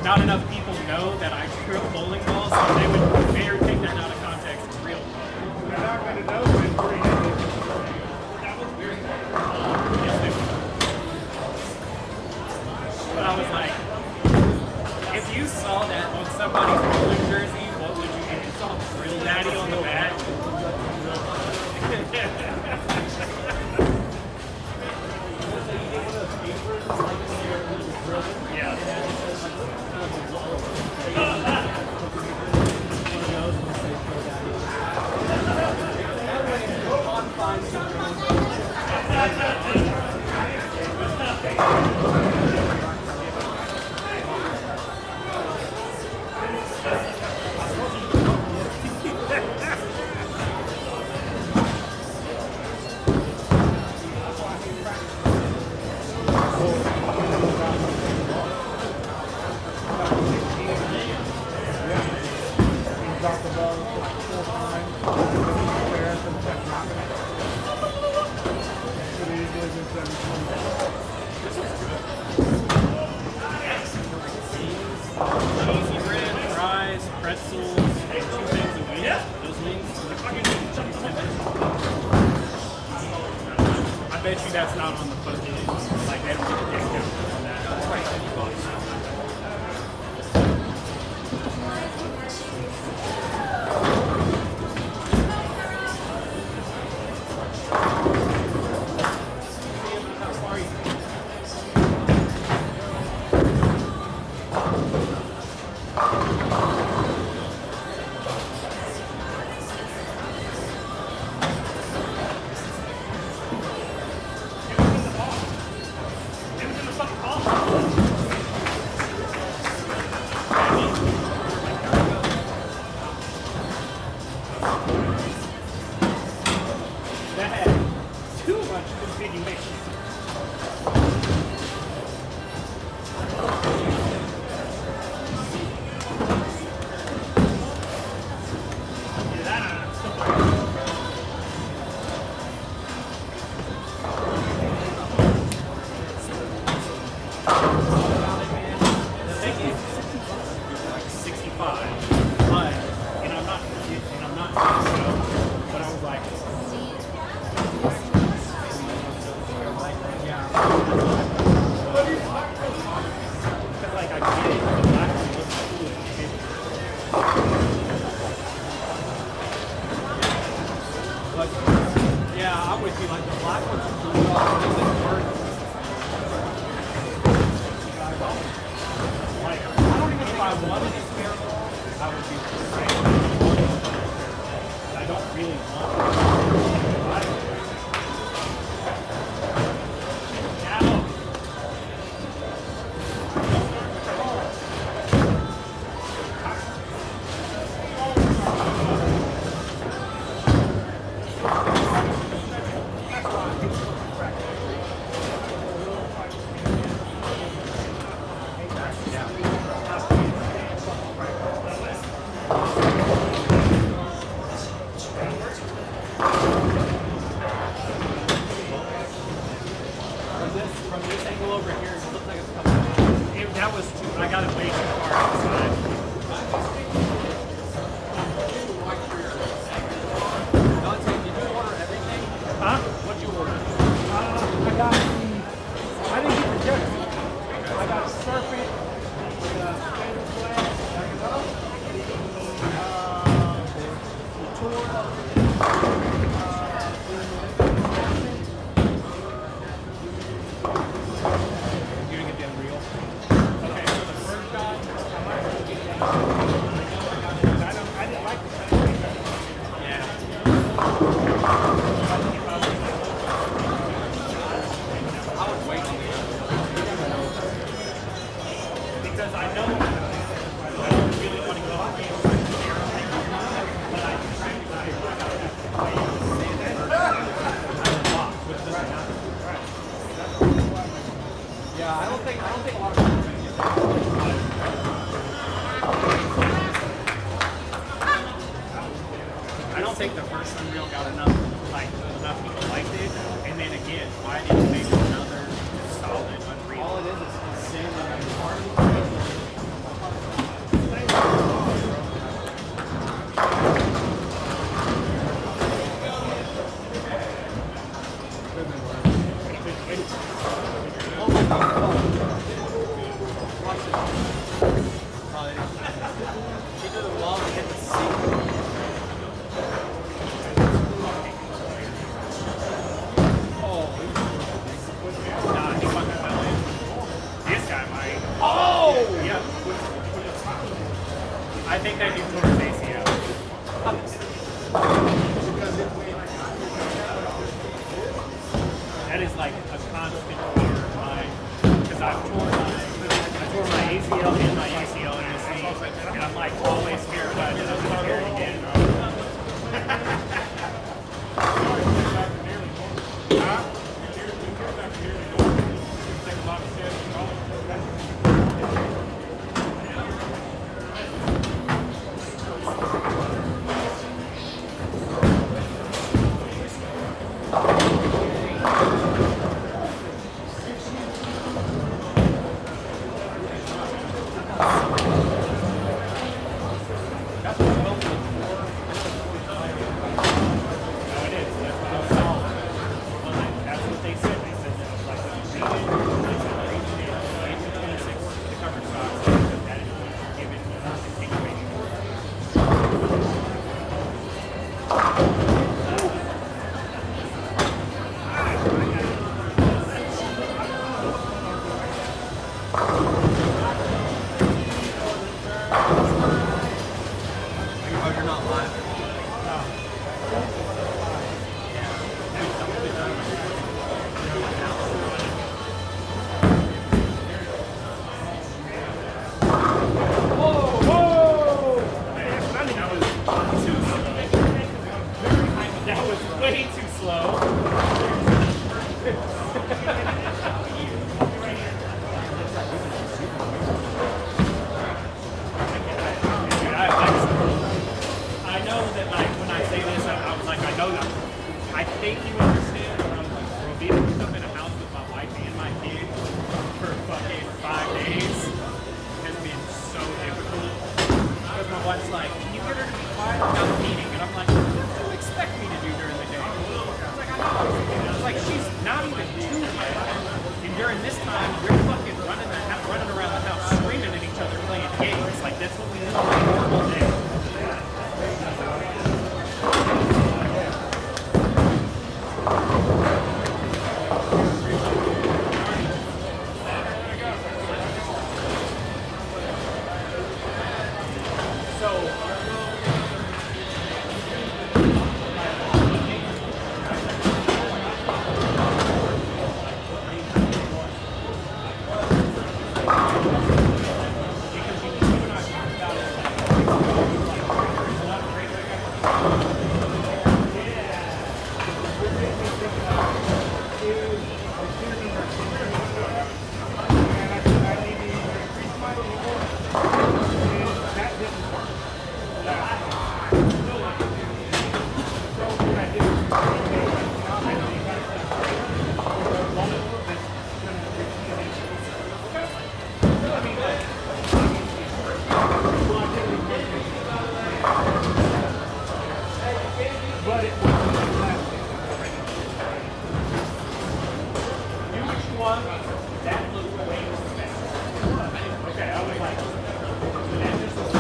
not enough people know that I threw bowling balls, so they would take that out of context real quick. They're not going to know when three hit. That was weird. Yes, they would. But I was like, if you saw that on somebody's bowling jersey, what would you do? You saw Grill Daddy on the back. Cheesy bread, fries, pretzels, and 2 things of wings. Those wings, I bet you that's not on the fucking, like, they don't get a discount on that. That's like $50. That had too much configuration. think the first Unreal got enough people liked it, and then again, why didn't they make another solid Unreal? All it is insanely hard. right before his ACL. That is like a constant fear of mine because I tore my ACL and my UCL in this knee, and I'm like always scared that I'm gonna tear it again. Oh, you're not live. That was way too slow. Dude, I know that like when I say this, I was like, I know that. I think you understand when I'm like, bro, being cooped up in a house with my wife and my kid for fucking 5 days has been so difficult. Because my wife's like, can you get her to be quiet about the meeting? And I'm like, what do you expect me to do during the day? It's like, I know. It's like, she's not even 2 yet. And during this time, we're fucking running around the house, screaming at each other, playing games. Like, that's what we do on a normal day. That looked way too fast. Okay, I was like, that just was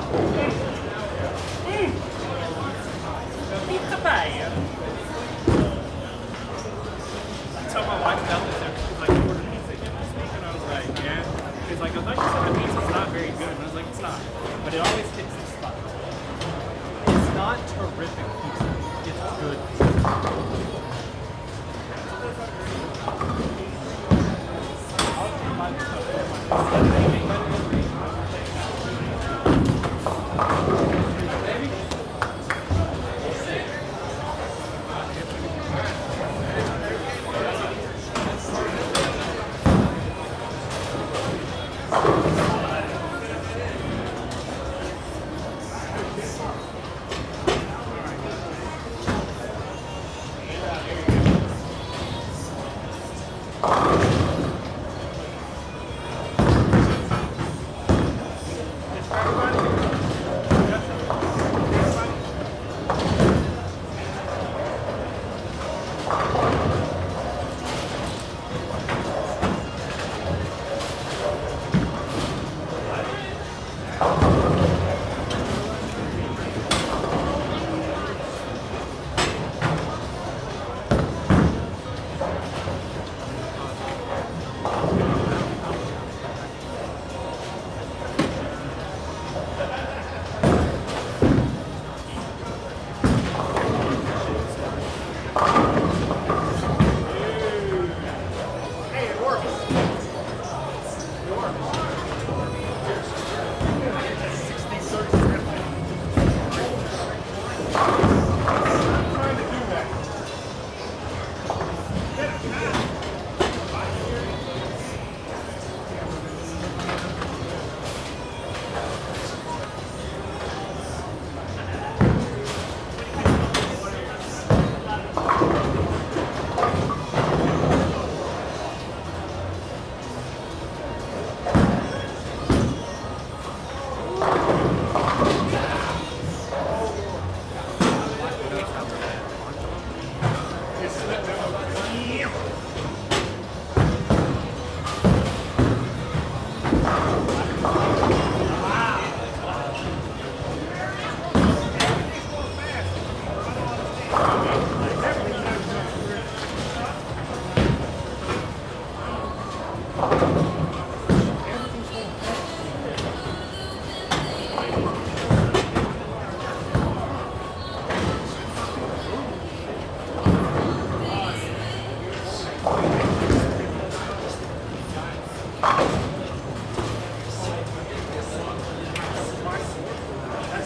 Pizza pie. I told my wife about this after she's like, ordered pizza again this week, and I was like, yeah. She's like, I thought you said the pizza's not very good, and I was like, it's not, but it always hits the spot. It's not terrific pizza. It's good pizza.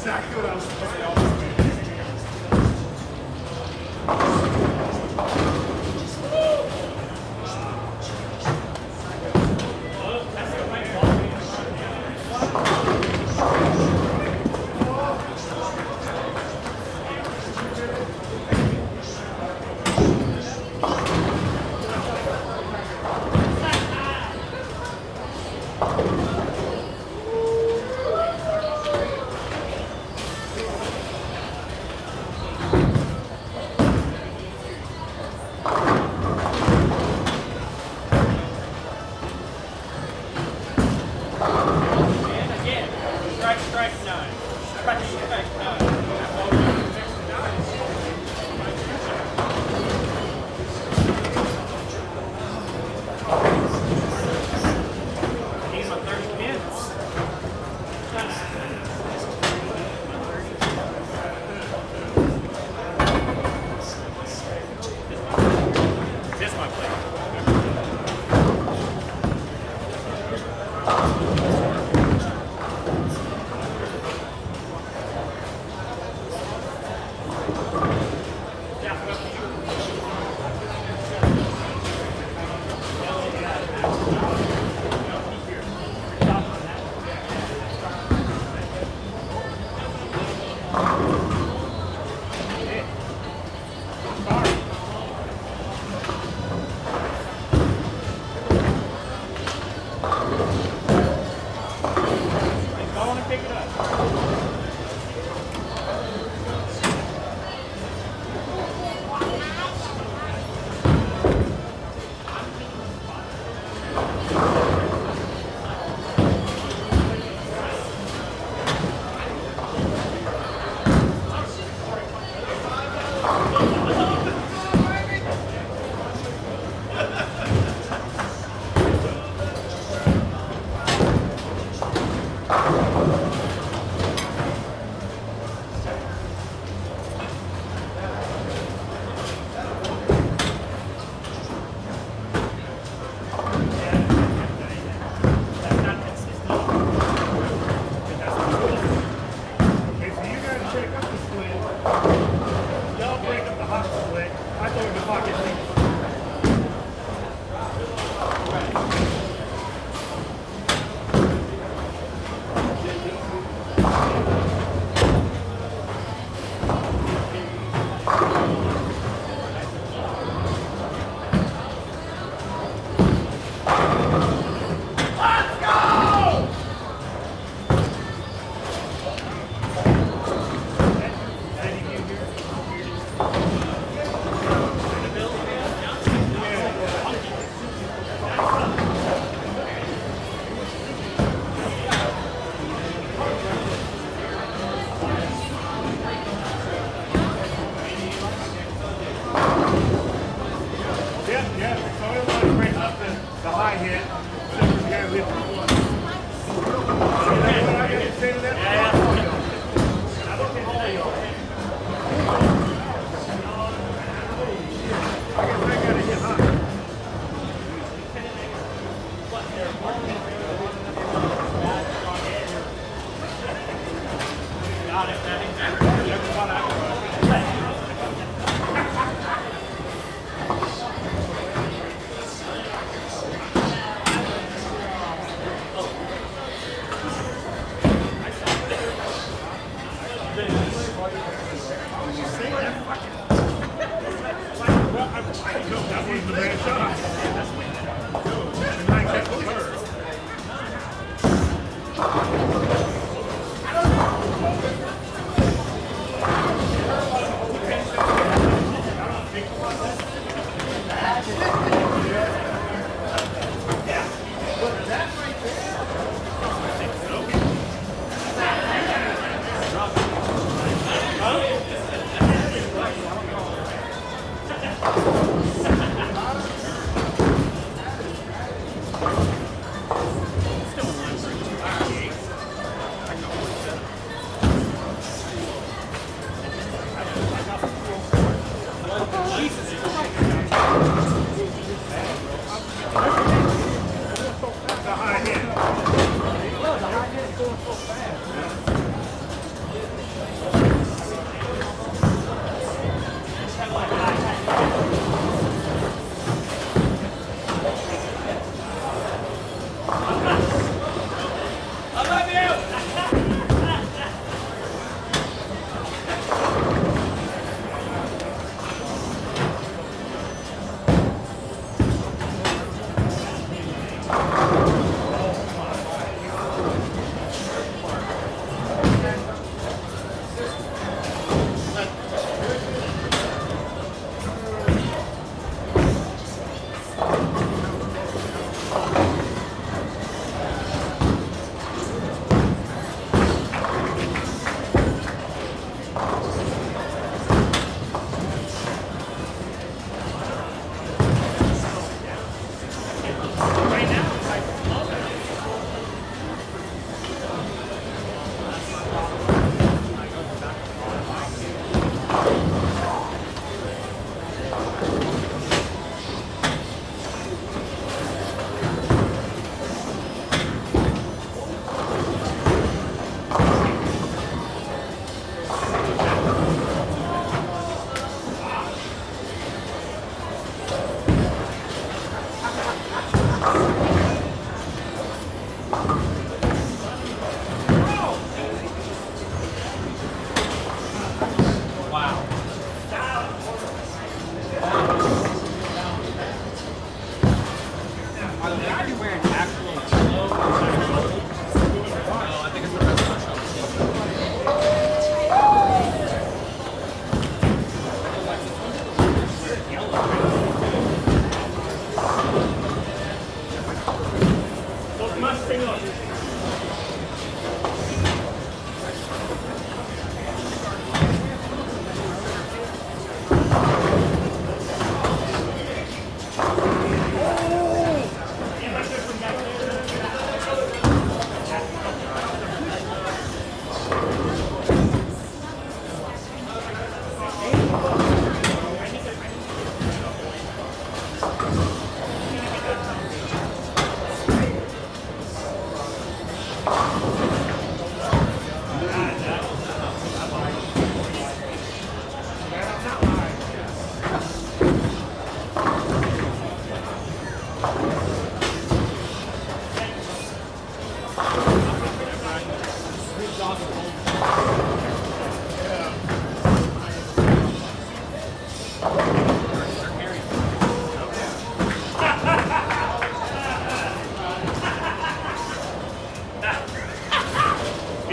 exactly what I was thinking. And again, strike nine. Strike nine. Need my 30 pins. This my plate. Go on and pick it up. Got it, Daddy. That's what I was. Well, I know that wasn't a bad shot. And like that blur. The high hit. Right now, it's like, love it. Wow. Are the guys you wearing actual clothes? No, I think it's the rest of the show. Los más pegados.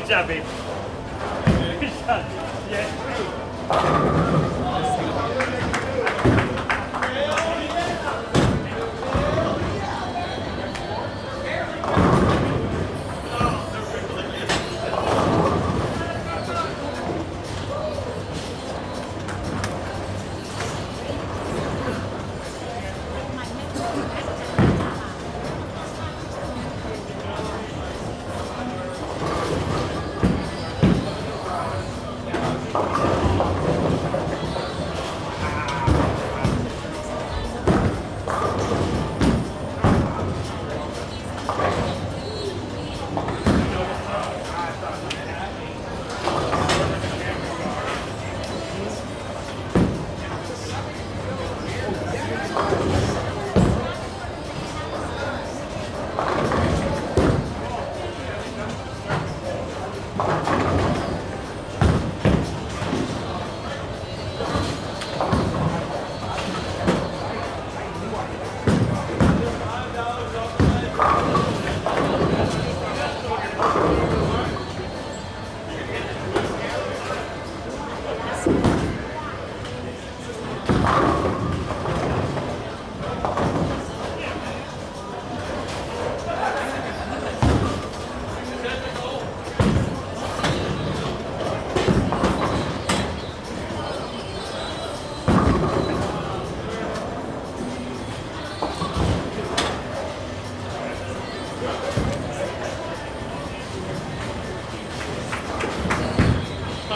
Good job, babe. Good job. Yeah.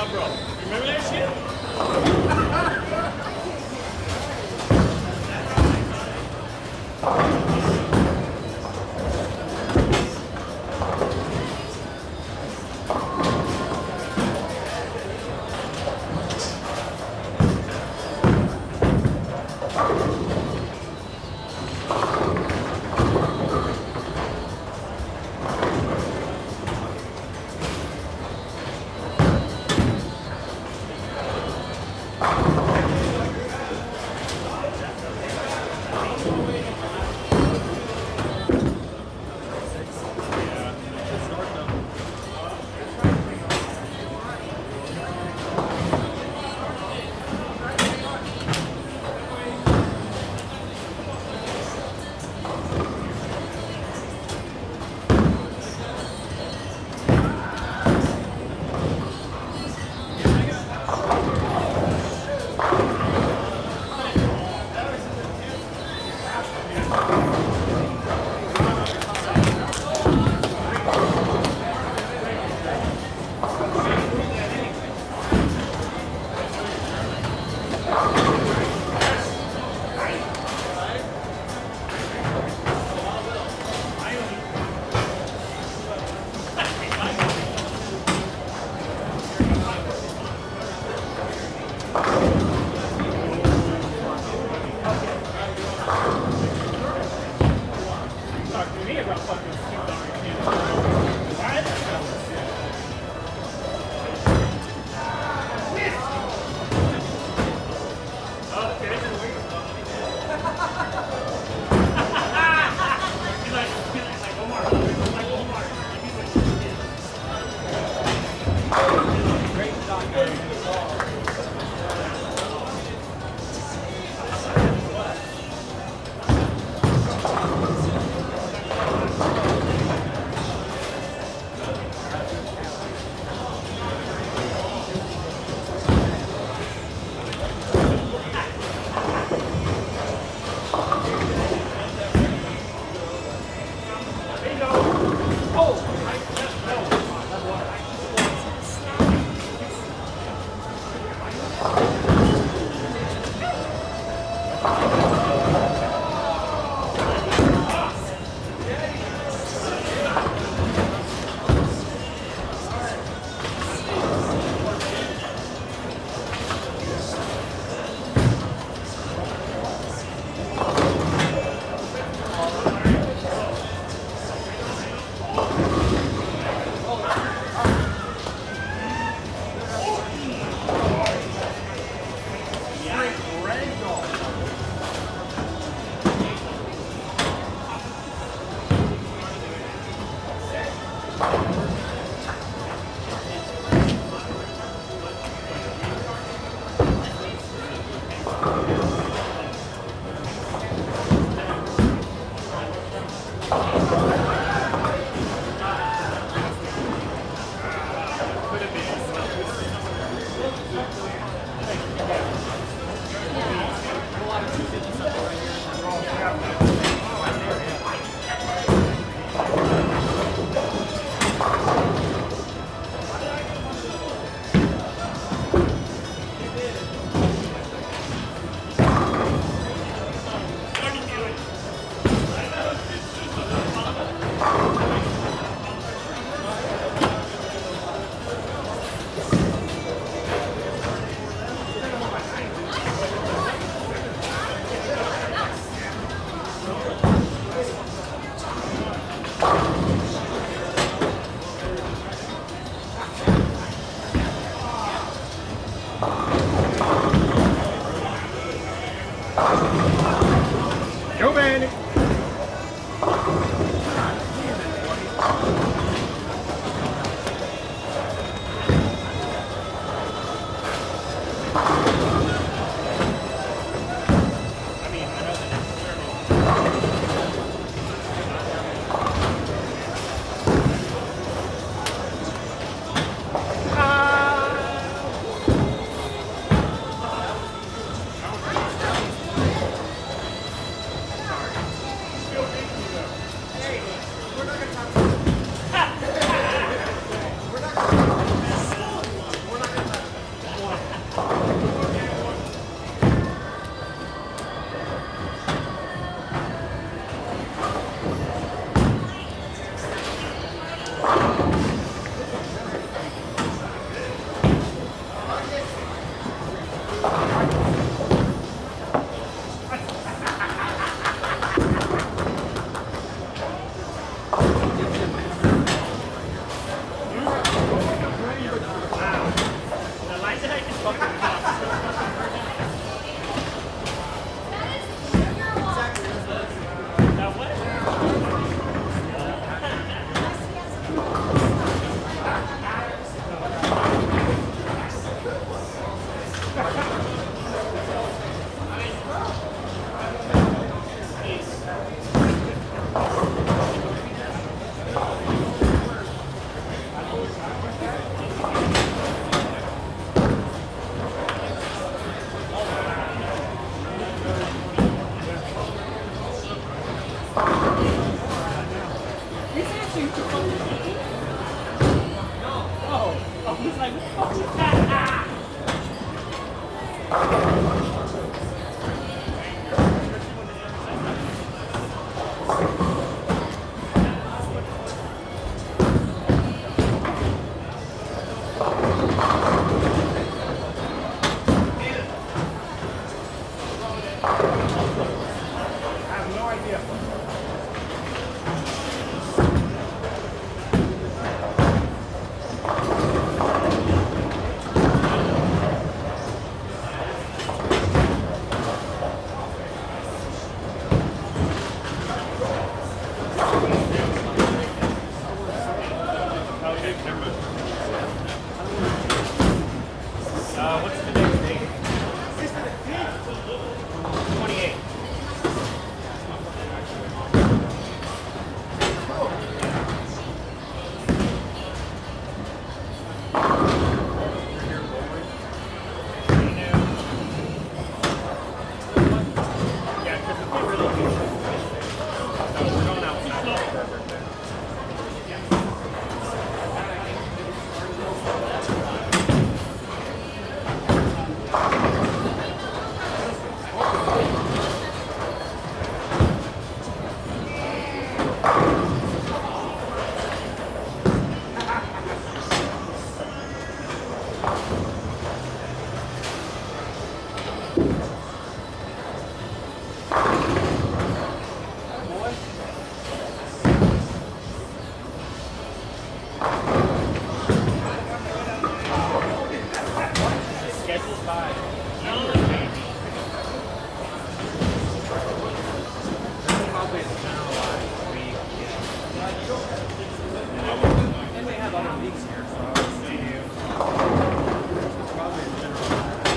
Rob Roll. Remember that shit? Talk to me about fucking $2 The light that I just fucking popped. That what? He's actually fucking Oh, I was like, what the fuck is that? I have no idea. Okay, never mind. What's the next date? 28. Yeah, because if we really do this, so we're going outside. Scheduled by you or me? Probably a generalized week. And they have other weeks here, so I would say probably a generalized.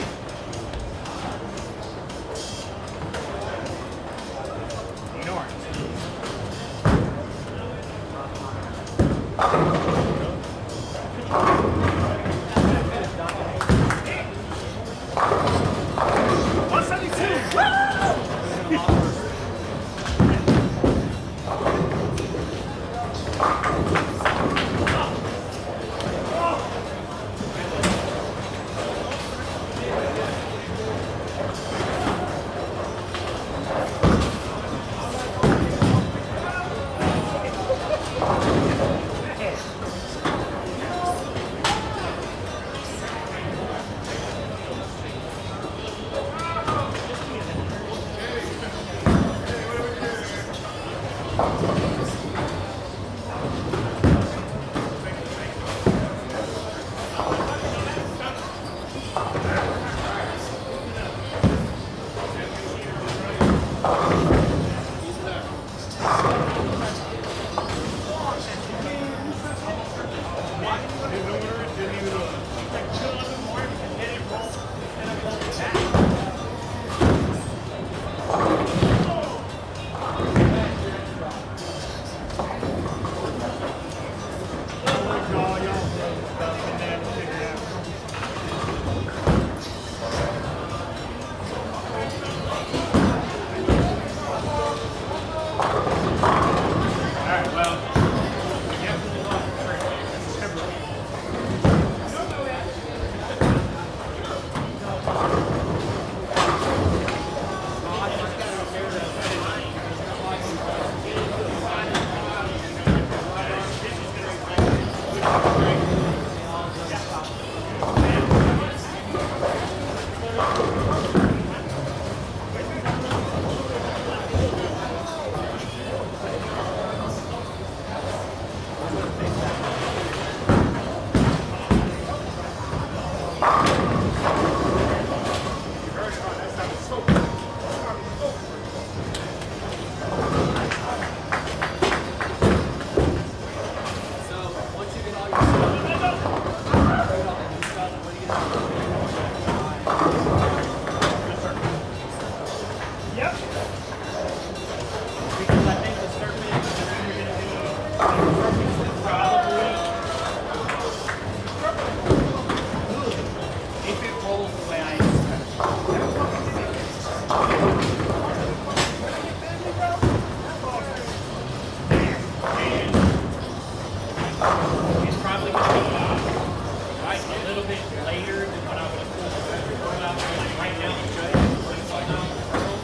bit later than what I would have pulled the curl out. Like right now, it's good. But it's like now the curl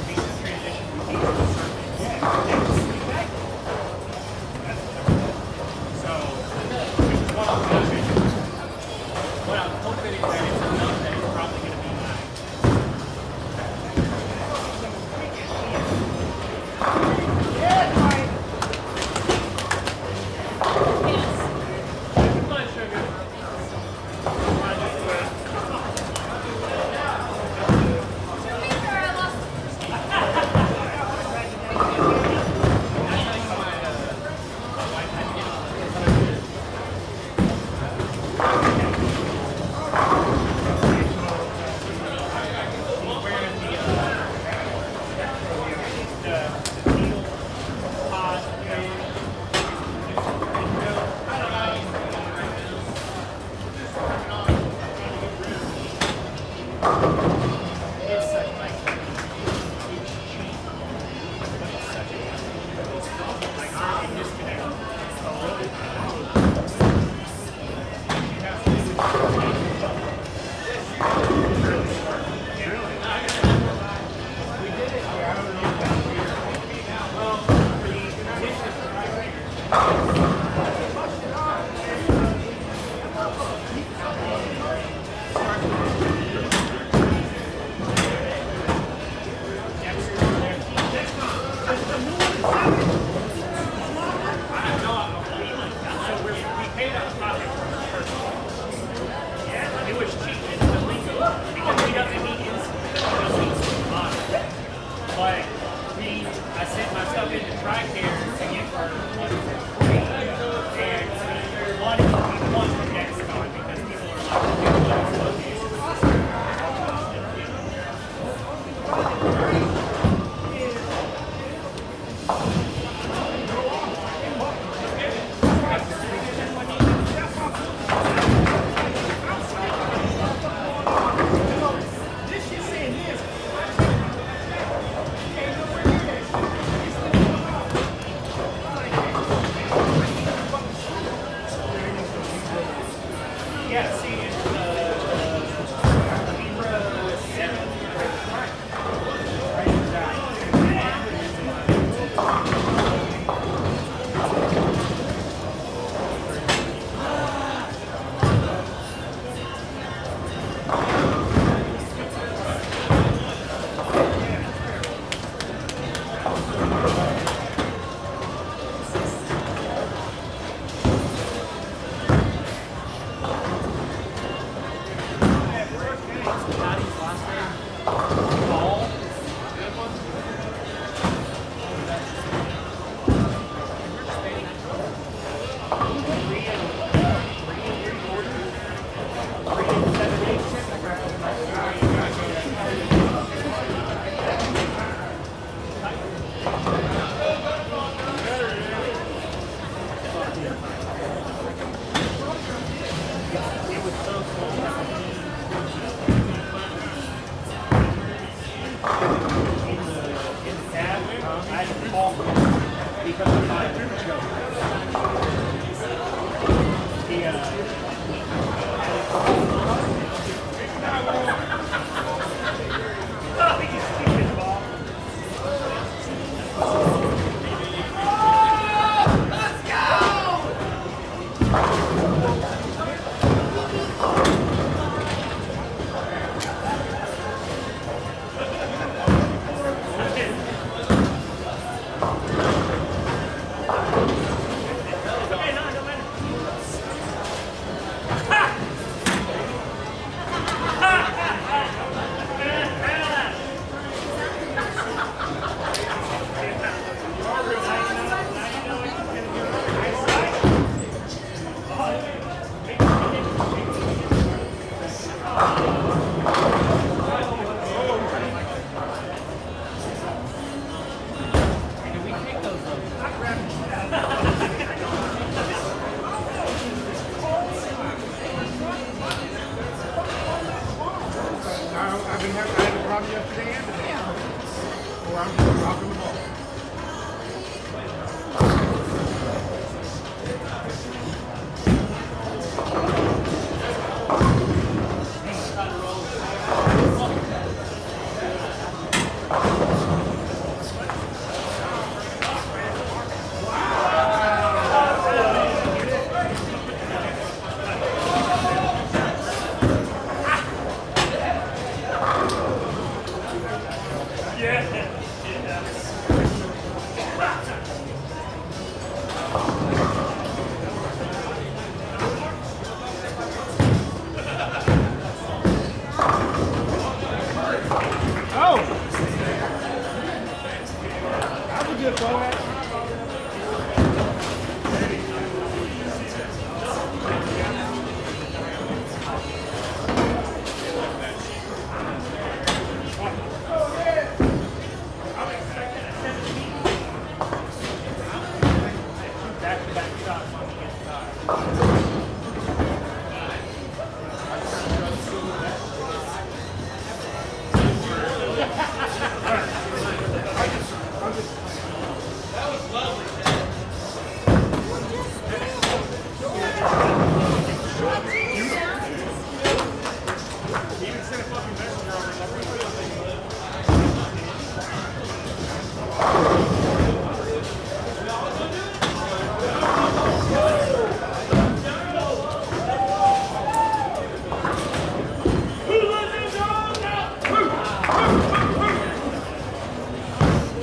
makes the transition from heat to surface. So, which is what I'm hoping. What I'm hoping is that it's enough that it's probably going to be nice.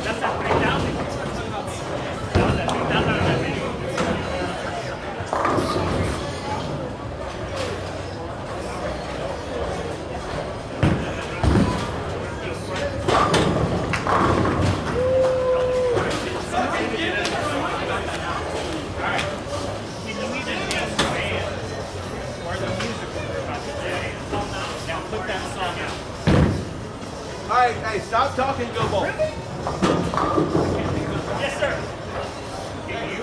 That's that 3,000. That was that 3,000 out of that video. You need to just band or the music we're about to play. Now put that song out. All right, hey, stop talking, go ball. Yes, sir. Can you?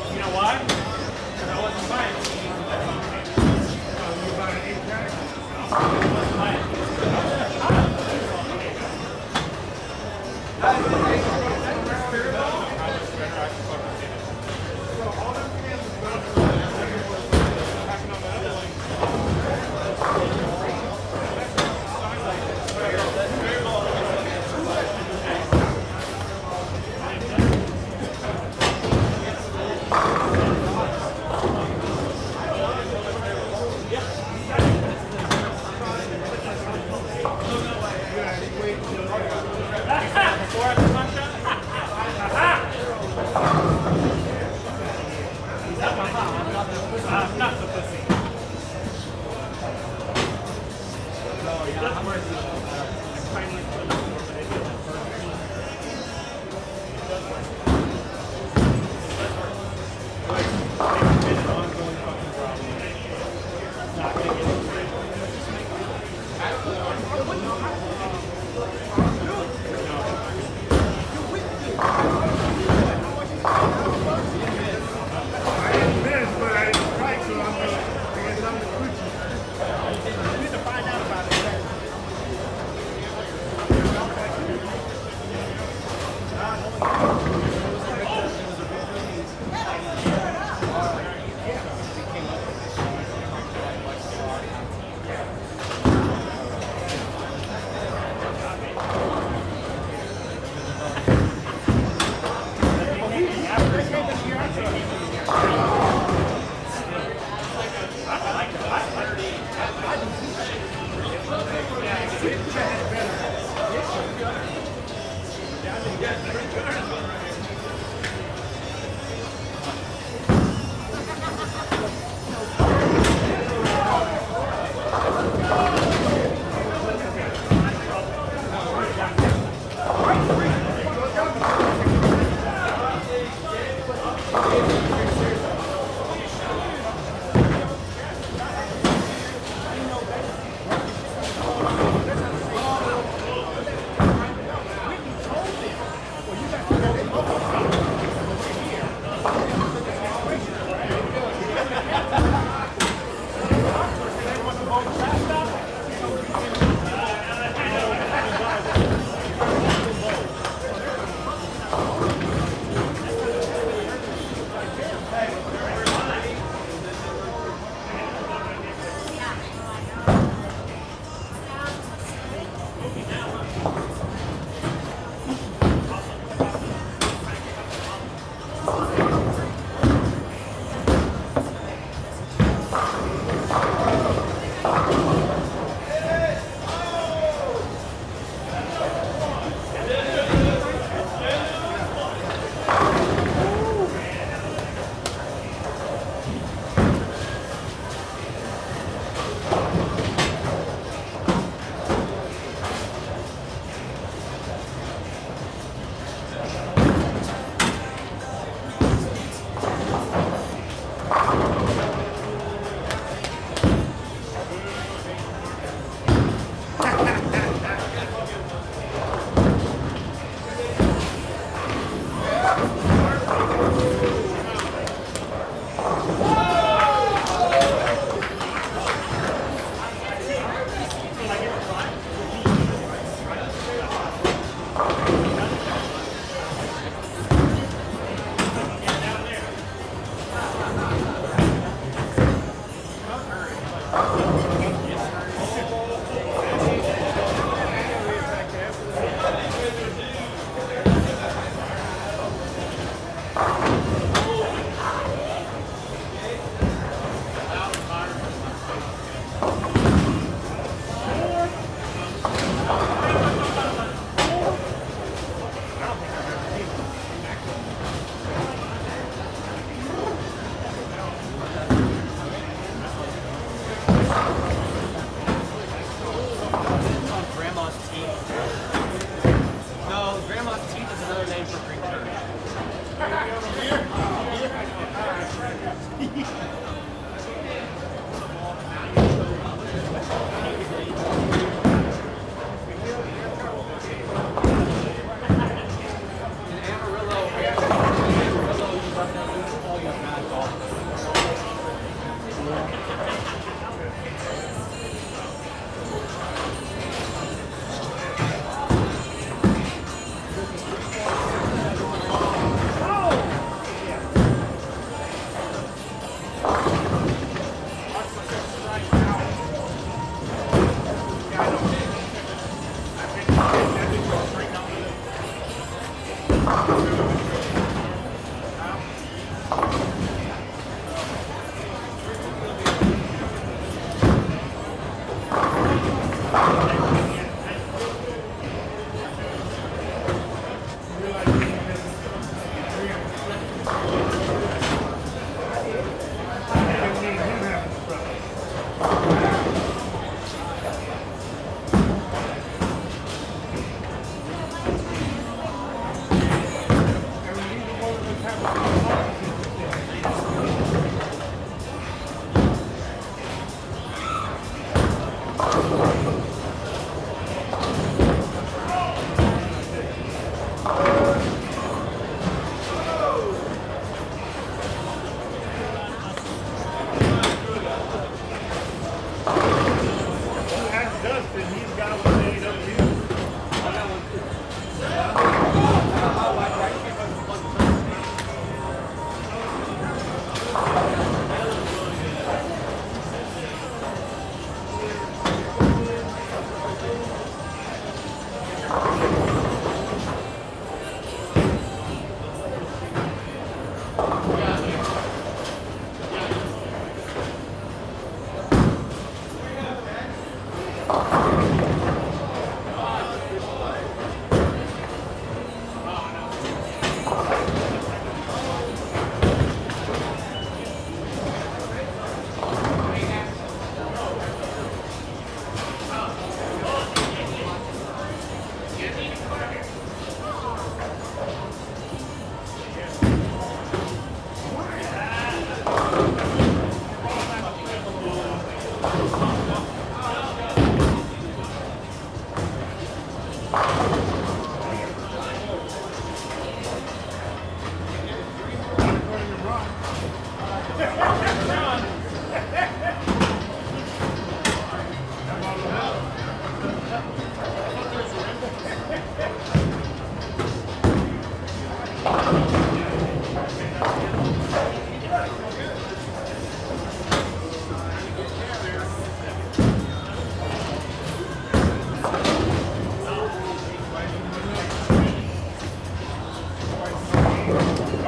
You know why? Because I wasn't buying CDs when that song came out. You bought an 8-track? I wasn't buying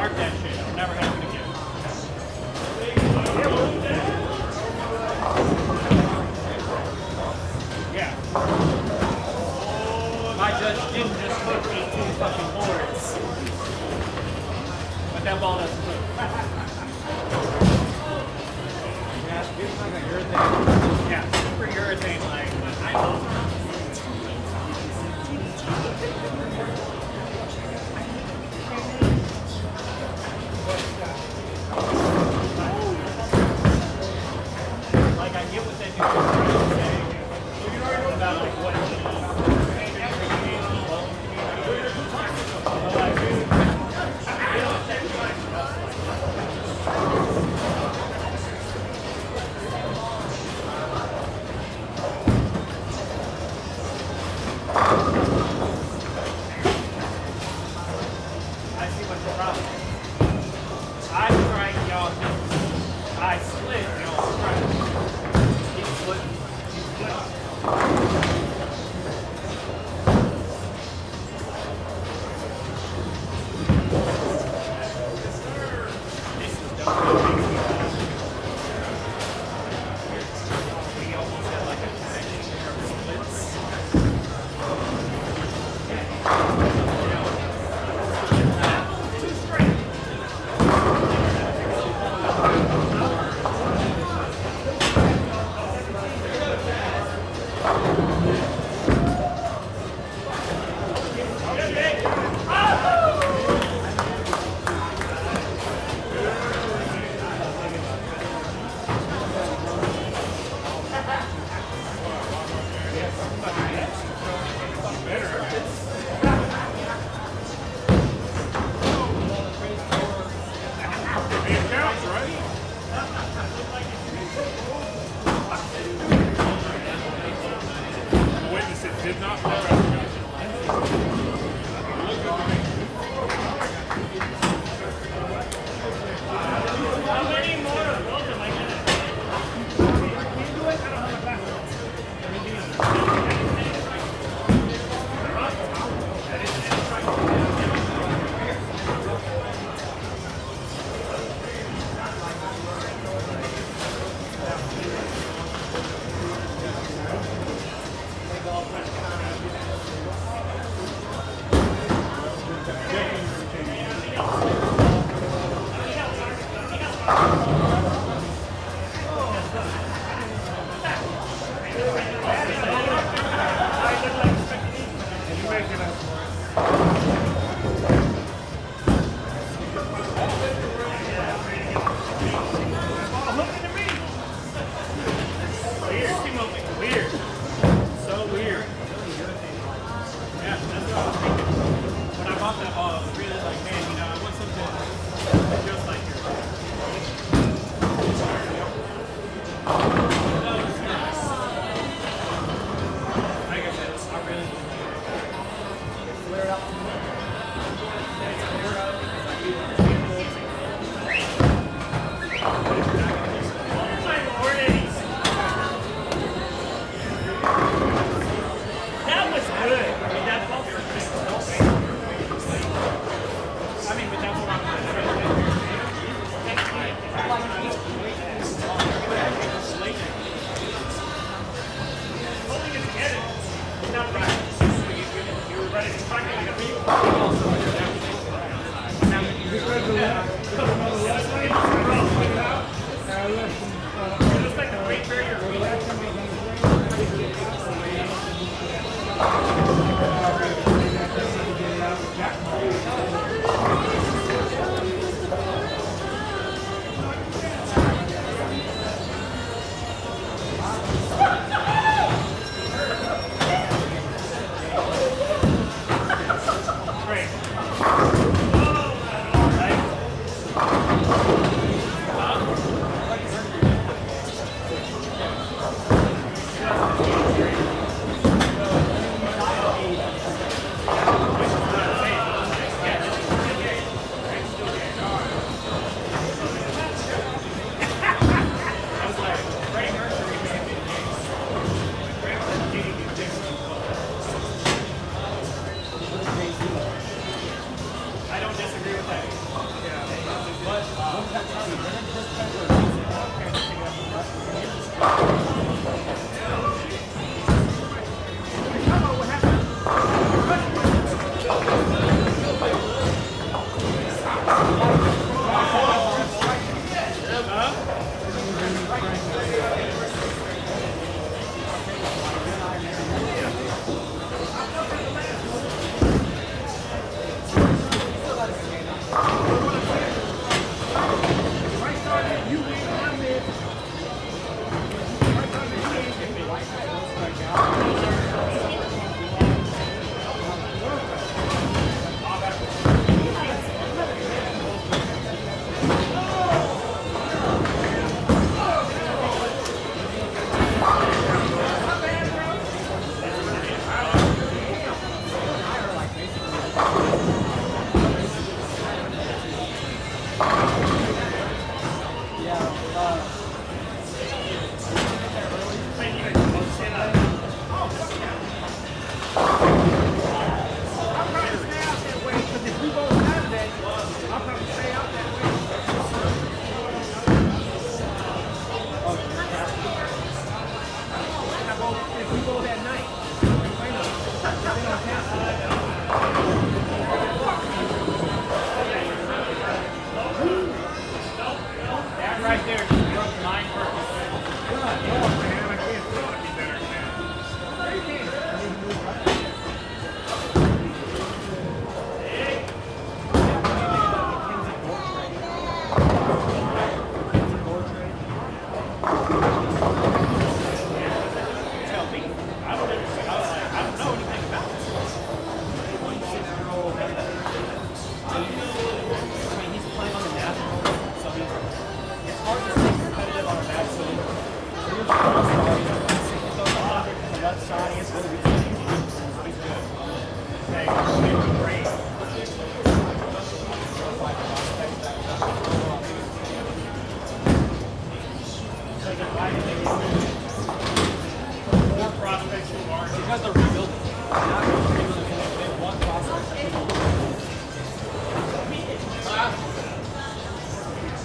Mark that shit. It'll never happen again. Yeah. My judge didn't just put 18 fucking boards. But that ball doesn't move. Yeah, super irritating. Like, I know. Like, I get what they do about like what I see what's the problem. I strike, y'all do. I split, y'all strike. Keep splitting. Keep splitting. This is definitely we almost had like a connection of splits. Too straight. It counts, right? The witness, it did not How many more of those am I gonna do? Can you do it? I don't have a background. Weird, T-Mobile. Weird. So weird. Yeah, that's what I was thinking. When I bought that ball, I was really like, man, you know, I want something just like yours. Like I said, I really flare up. It's cleared up because I do understand the easy. Oh my lord, Eddie. That was good. I mean, that ball for I mean, but that's what I'm holding it together. It's not right. You were ready to fight like a beat. It looks like the weight barrier. More prospects who aren't. Because they're rebuilding. They're not going to rebuild it. They want prospects.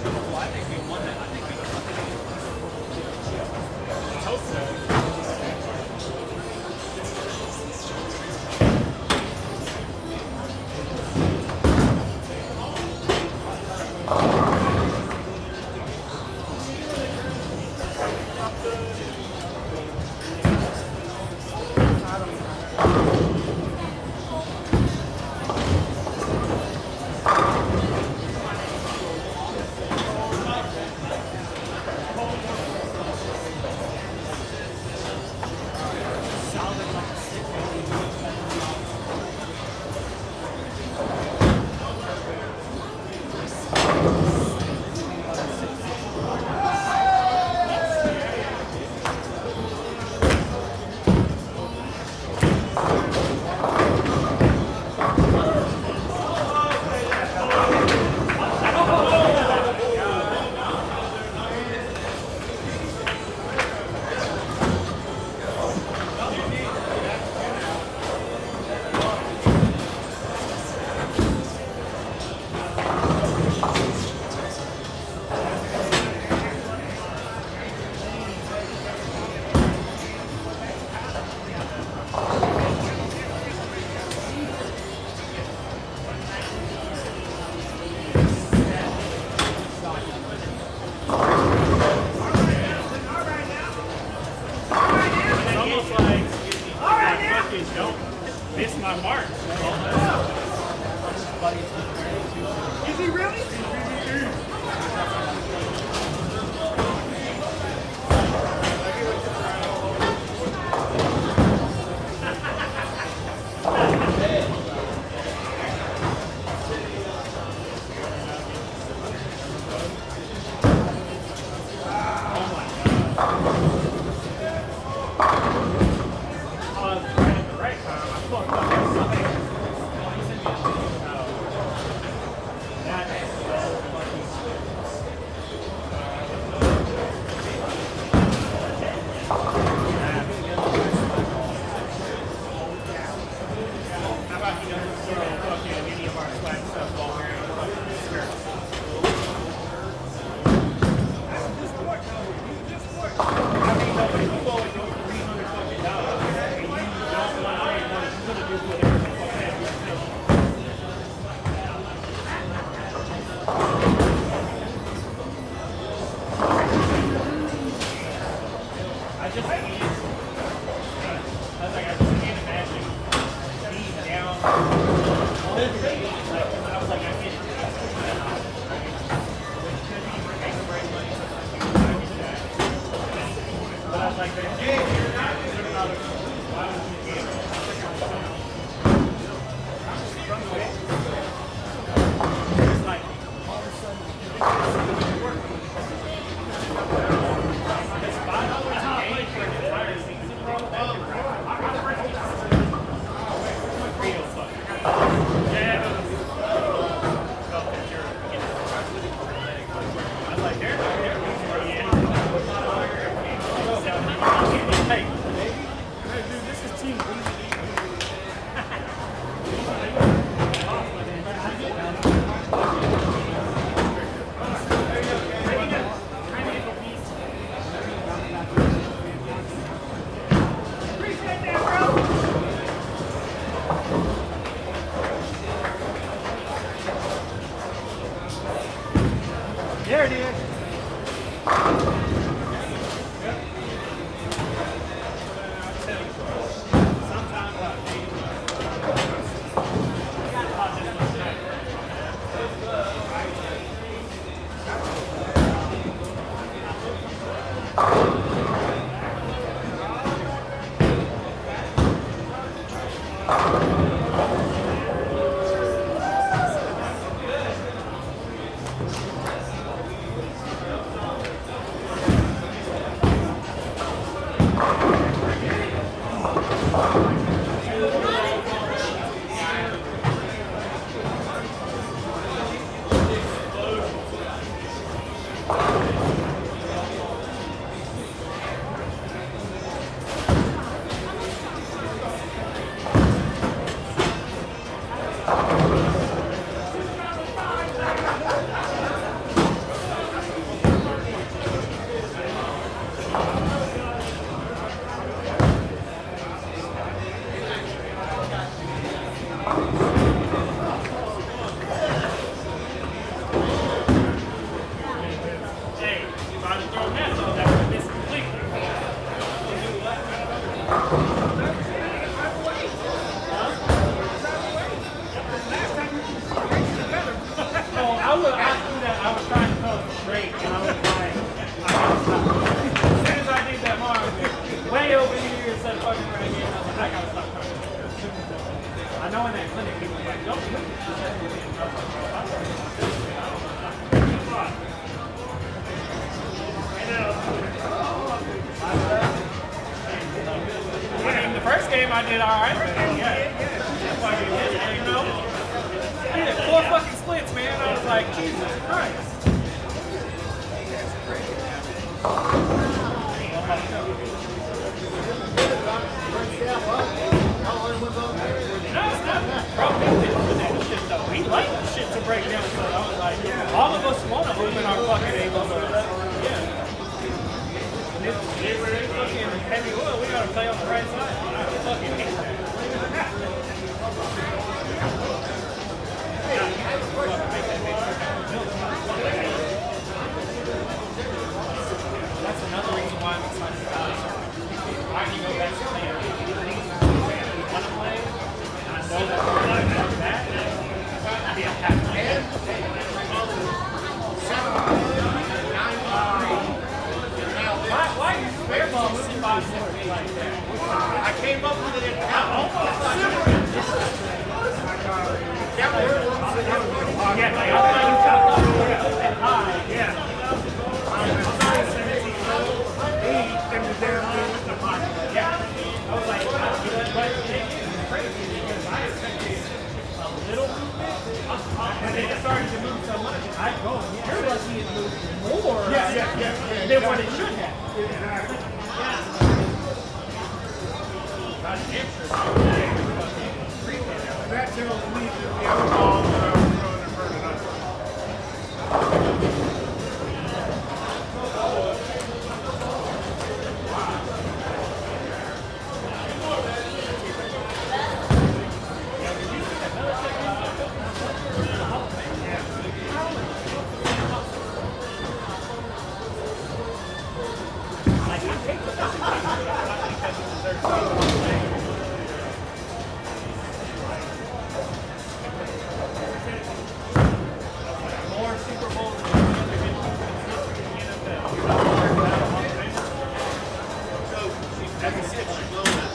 Well, I think we won that. I think we Hope so. It's almost like fucking don't miss my mark. Is he really? How about he doesn't throw fucking any of our swag stuff while wearing fucking skirts? I mean, nobody will go and do $300 fucking dollars, and you don't want to pay money. You're gonna do whatever the fuck that is. I just can't. I was like, I just can't imagine being down. Literally, like, I was like, I get it. But I was like, but hey, you're not why would you gamble? It's like, all of a sudden, it's $5 a game for an entire season, bro. That can real fuck. Yeah. I was like, they're losing money. I did all right, man. Yeah. Fucking, you know? I did 4 fucking splits, man. I was like, Jesus Christ. We like the shit to break down, so I was like, all of us want to open our fucking ankles or whatever. Yeah. If we're fucking heavy oil, we gotta play on the right side. I fucking hate that. That's another reason why I'm excited about it. I can go back to playing. We want to play. I know that we're not going to that. Be a happy. Why are you spare balls somebody like that? I came up with it in town. Yeah, like I thought you chopped up high. Yeah. I was like, but it's crazy because I expected a little movement, and then it started to move so much. I go, you're lucky it moved more than what it should have. That's interesting. That tells me that the other ball that I was throwing in front of us. More Super Bowls than any other history in the NFL. That's a 6. You blow that.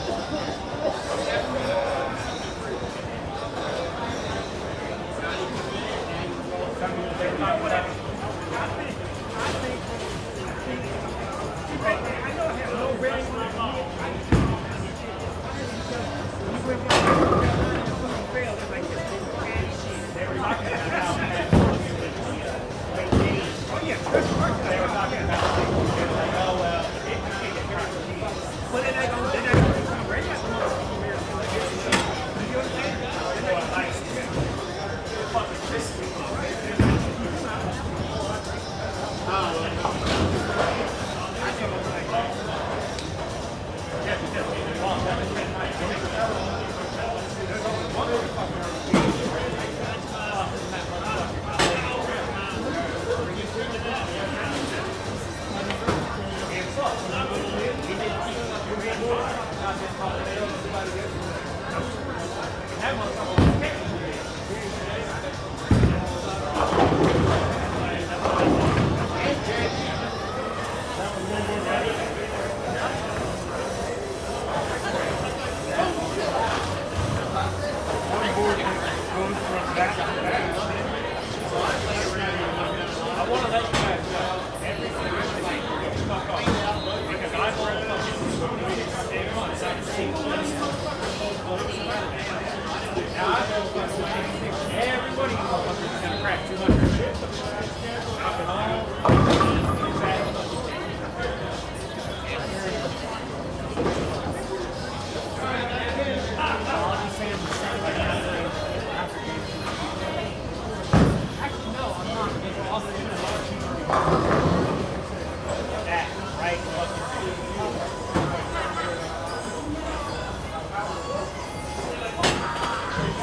Everybody motherfuckers gonna crack 200. Knock it that right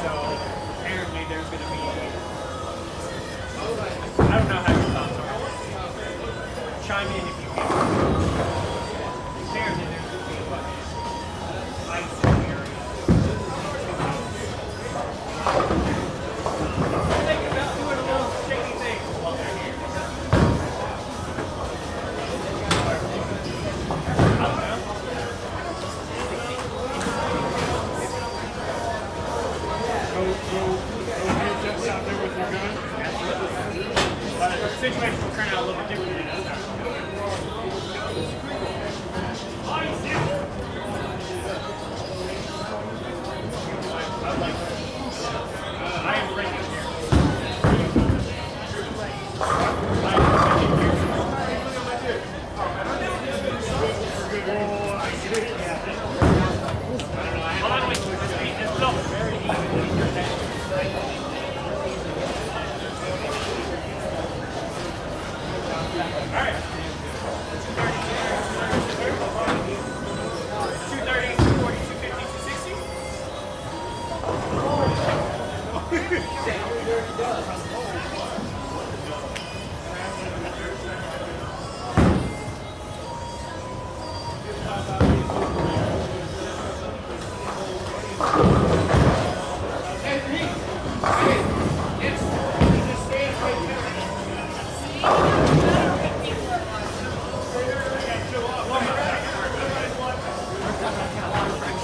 So apparently there's going to be, I don't know how your thoughts are. Chime in if you can. Apparently there's going to be a fucking ice area. Think about doing a little sticky thing while they're here. I don't know. Hold on, wait. Let's go. Very All right. 230, 240, 250, 260.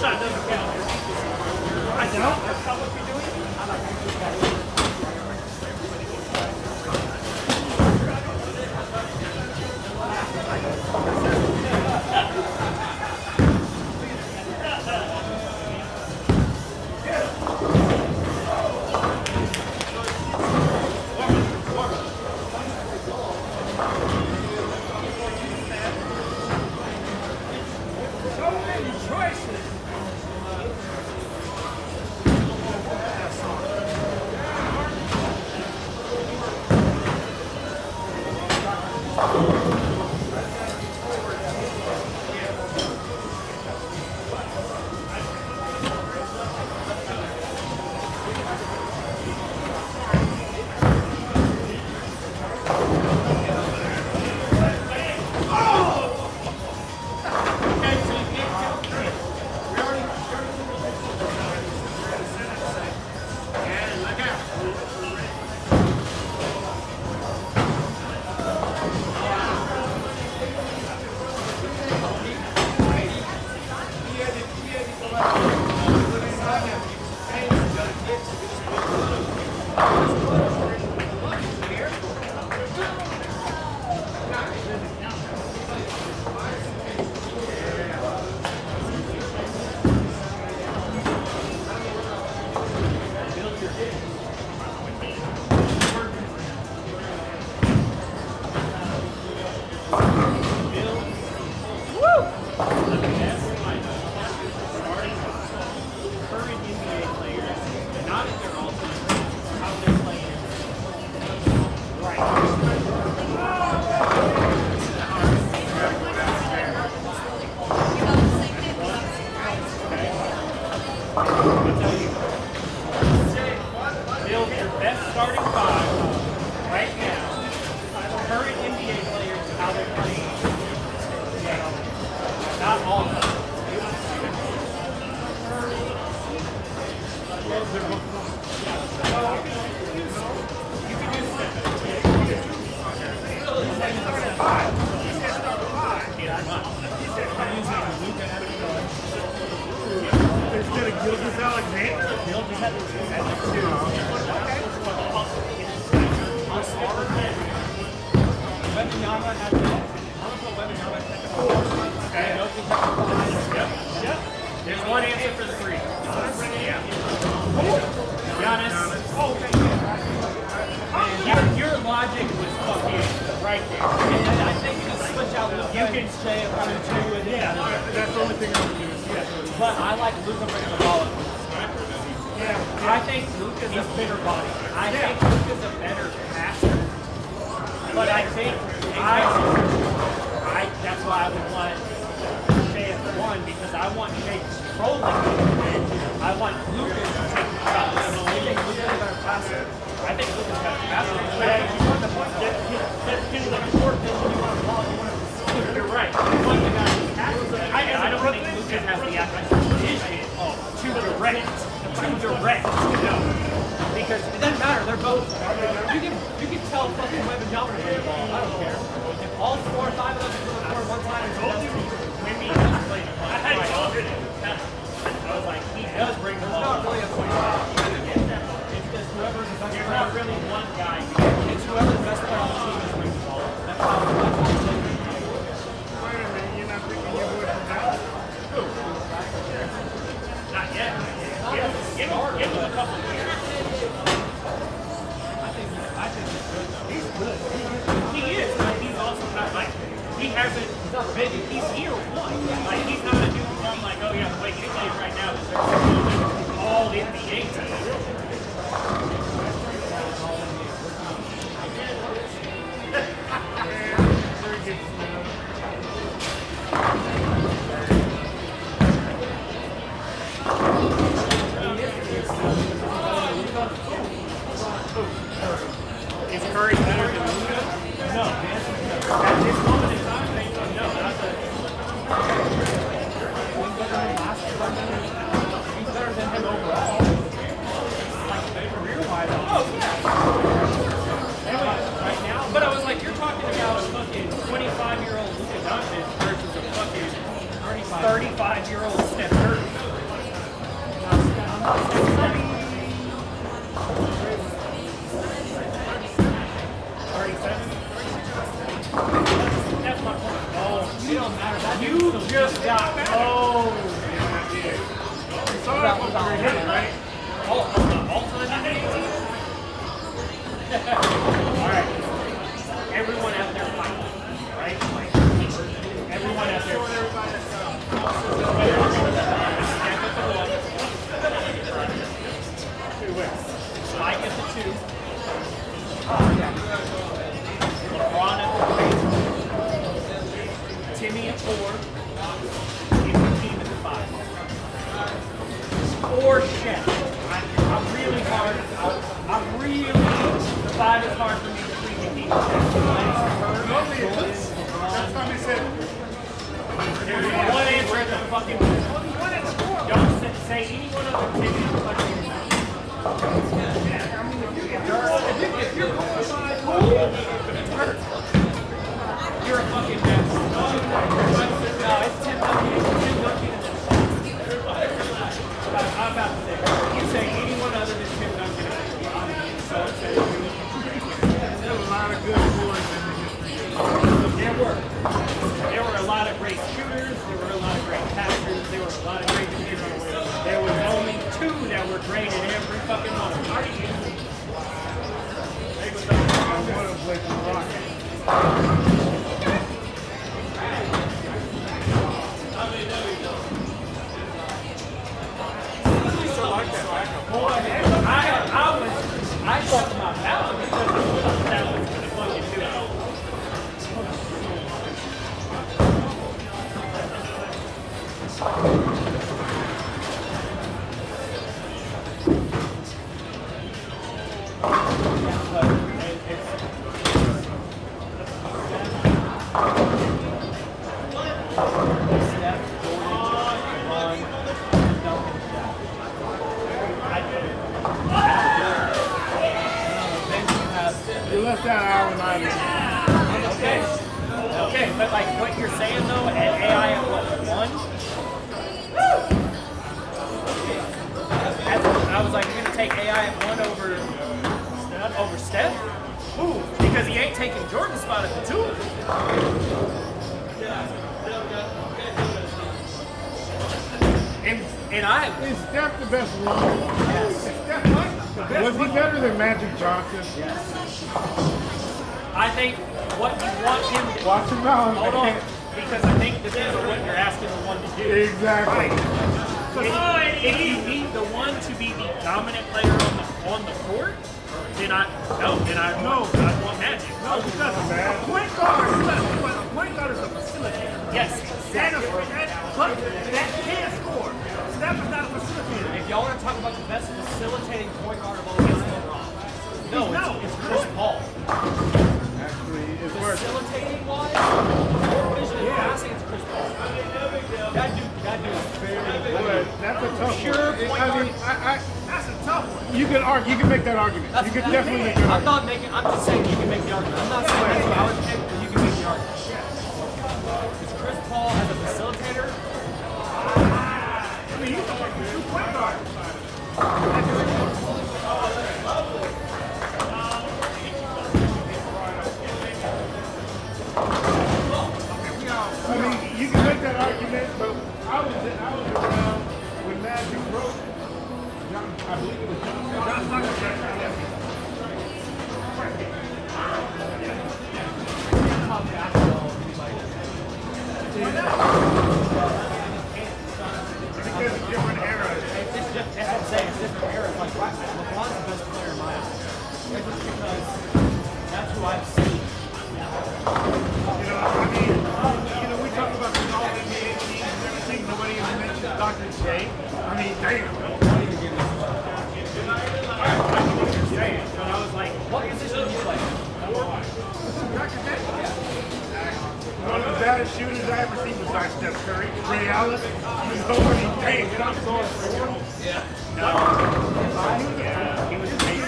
Shot doesn't count. I don't. That's not what you're doing. Build your best starting five right now. Current NBA players, how they're playing. Not all of them. Instead of Gilgis Alexander. Wembanyama has the I'm gonna put Wembanyama at the 4. Okay. Jokic at the 5. Yep. There's one answer for the three. Yeah. Giannis. Oh, okay. And your logic was fucking right there. And I think you can switch out Luka You can and Shea at 1 and 2 and Yeah. That's the only thing I would do. But I like Luka bringing the ball up. I think Luka's a bigger body. I think Luka's a better passer. But I think that's why I would want Shea at the 1 because I want Shea controlling it. I want Luka to take the shots. You think Luka's a better passer? I think Luka's better passer. But if you want the point guard, that's kind of like short thing when you want the ball, you want to You're right. You want the guy who passes it. I don't think Luka has the vision to direct. No. Because It doesn't matter. They're both. You can tell fucking Wembanyama to play the ball. I don't care. If all 4 or 5 of them can do it for one time, it's the best team. Maybe he's playing the ball. I was like, he does bring the It's ball. not really a point guard. It's just whoever's the best You're player. not really one guy. It's whoever's the best player on the team is bringing the ball. That's 35-year-old Steph Curry. That's my point. Oh, You don't matter. That you just got oh. Saw that one for your hit, right? All-time NBA team? Alright. Everyone out there fighting, right? Like, everyone out there. Snap at the one. Spike at the 2. LeBron at the 3. Timmy at 4. Give team at the 5. Or Shaq. I'm really hard. I'm really. The 5 is hard for me to freaking keep. That's why we said. There's one answer at the fucking. Don't say any one other team. If you're going by cool, you're a fucking mess. No, it's Tim Duncan. I'm about to say, you say anyone other than Tim Duncan. So There were a lot of good boys in the history. there were a lot of great shooters, there were a lot of great passers, there were a lot of great defenders. There was only 2 that were great in every fucking one of them. I want to play for Rocket. I thought my mouth because that was gonna fucking do it. You left out Allen Iverson. Okay, but like what you're saying though, at AI at what, 1? I was like, you're gonna take AI at 1 over Steph? Who? Because he ain't taking Jordan's spot at the 2. And I Is Steph the best runner? yes. Steph the best was he better than Magic Johnson? I think what you want him to Watch him now. hold on, because I think this is what you're asking the one to do. Exactly. If you need the one to be the dominant player on the court, then I want Magic. No, he doesn't, man. A point guard is a facilitator. Yes, But that can't score. Steph is not a facilitator. If y'all want to talk about the best facilitating point guard of all time, it's LeBron. No, it's Chris Paul. Actually, it's worth it. Facilitating wise, more vision and passing, it's Chris Paul. That dude is very good. That's a tough Pure one. point I guard. mean, that's a tough one. You can argue. You can make that argument. You can definitely make that I'm argument. not making. I'm just saying you can make the argument. I'm not saying that's what I would pick, but you can make the argument. Is Chris Paul as a facilitator? I mean, he's a two point guard. I mean, you can make that argument, but I was around when Magic broke. I believe it was John Stockton. Because of different eras. It's just, that's what I'm saying. It's different eras. Like LeBron's the best player in my eyes. That's just because that's who I've seen. You know, I mean, we talk about the all NBA teams and everything. Nobody even mentions Dr. J. I mean, damn. But I was like, What position do you play? Dr. J. One of the baddest shooters I ever seen besides Steph Curry. Ray Allen. He was going, damn, get out the door for him.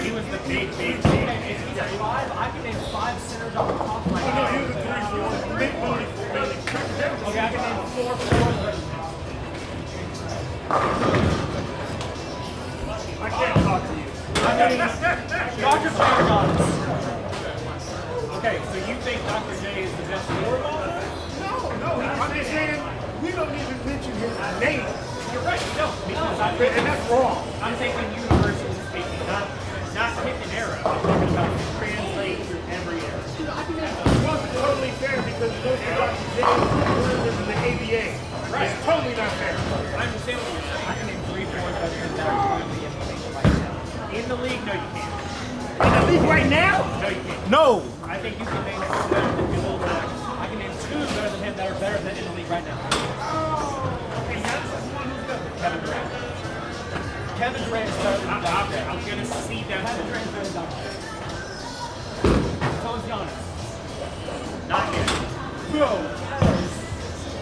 he was the big If he's at 5, I can name 5 centers off the top of my Oh, no, head. he was a 3-4. Big booty. Okay, I can name 4 forwards. I can't talk to you. Dr. J or Giannis? Okay, so you think Dr. J is the best scorer of all time? No, I'm just saying we don't even mention his name, You're right, you don't. Because and that's wrong. I'm thinking universally speaking, not pick an era. I'm talking about translate through every era. It wasn't totally fair because most of Dr. J's was in the ABA. Right. It's totally not fair. I understand what you're saying. I can name 3 foreign veterans that are currently in the league right now. In the league, no, you can't. In the league right now? No, you can't. No. I think you can name two better than Bill Max. I can name 2 better than him that are better than in the league right now. And that's the one who's got Kevin Durant. Kevin Durant is better than Dr. J. I'm going to see that. Kevin Durant is better than Dr. J. So is Giannis. Not yet. Bro.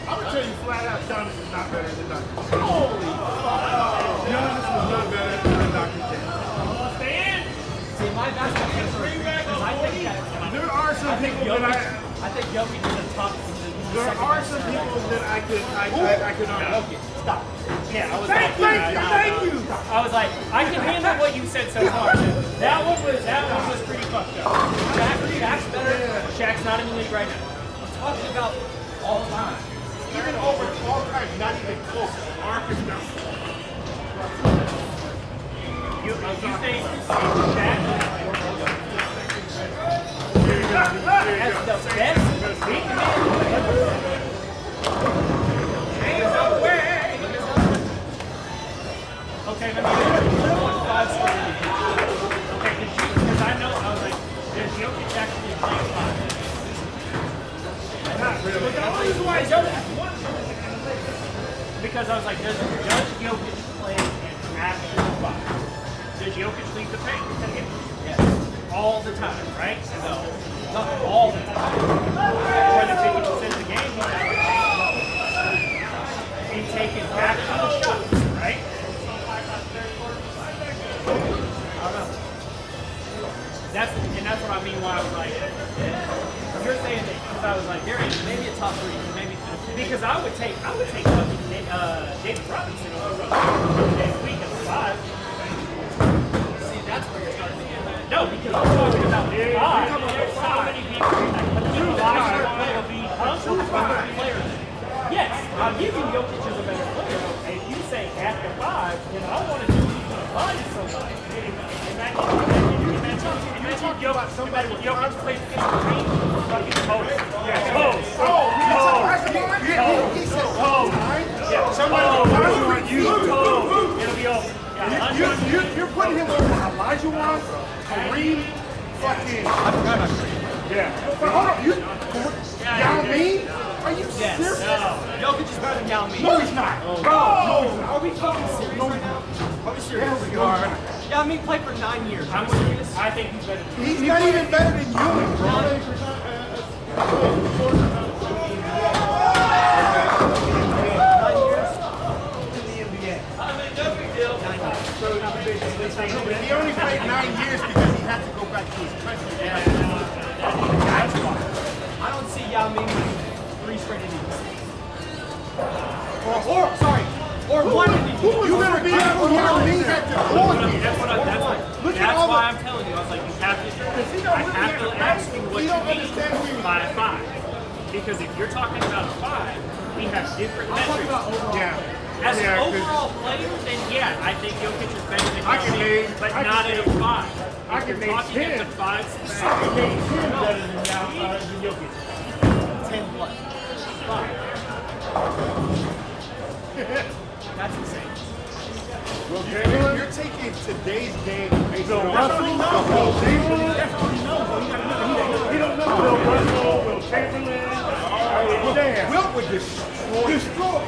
I would tell you flat out, Giannis is not better than Dr. J. Holy fuck. Giannis is not better than Dr. J. Stand. See, my basketball answer is because I think that There are some people that I think Jokic is the top. there are some people that I could argue. Okay, stop. Yeah, I was Thank you. I was like, I can handle what you said so far. That one was pretty fucked up. Shaq's better. Shaq's not in the league right now. I'm talking about all time. Even over all time, not even close. Marcus now. You think Shaq as the best big man ever? Okay, let me okay, because I know, I was like, does Jokic actually play five? Not really. But the only reason why Jokic won, because I was like, does Jokic play an actual five? Does Jokic lead the paint? Yes. All the time, right? No. Not all the time. More than 50% of the game, he's out of and taking actual shots, right? That's what I mean why I was like, You're saying that because I was like, there ain't maybe a top 3, maybe because I would take fucking David Robinson over this week at 5. see that's where you're starting to get that. No, because I'm talking about 5. There's so many people that will be Players. yes, I'll give you Jokic as a better player. If you say after 5, then I want to find somebody. Imagine about somebody with Jokic played 15 fucking post. Yeah, post. He said all time. Yeah, somebody will you post. It'll be over. Yeah, You're putting him over Elijah Wan, Kareem, fucking. I forgot about Kareem. Yeah. But hold on, Yao Ming? Are you Yes. serious? Jokic is better than Yao Ming. No, he's not. No, he's not. Are we fucking serious right now? Are we serious? Yes, we are. Yao Ming played for 9 years. I'm serious. I think he's better than He's not even better than you, bro. 9 years. He only played 9 years because he had to go back to his country. That's why. I don't see Yao Ming winning 3 straight innings. Or 1 inning. You're gonna be able to Yao Ming at the ball game. That's why I'm telling you. I was like, you have to. I have to ask you what He you don't mean understand who you by a 5. Because if you're talking about a 5, we have different metrics. Yeah. As an Yeah, 'cause overall player, then yeah, I think Jokic is better than I can Yao Ming, name- but I can not at a name- 5. I If can you're name talking at 10. the 5 I can name 10 better than Jokic. 10 plus. 5. That's insane. You're taking today's game based on Russell? He don't know. Will Russell, Will Chamberlain. Will would destroy.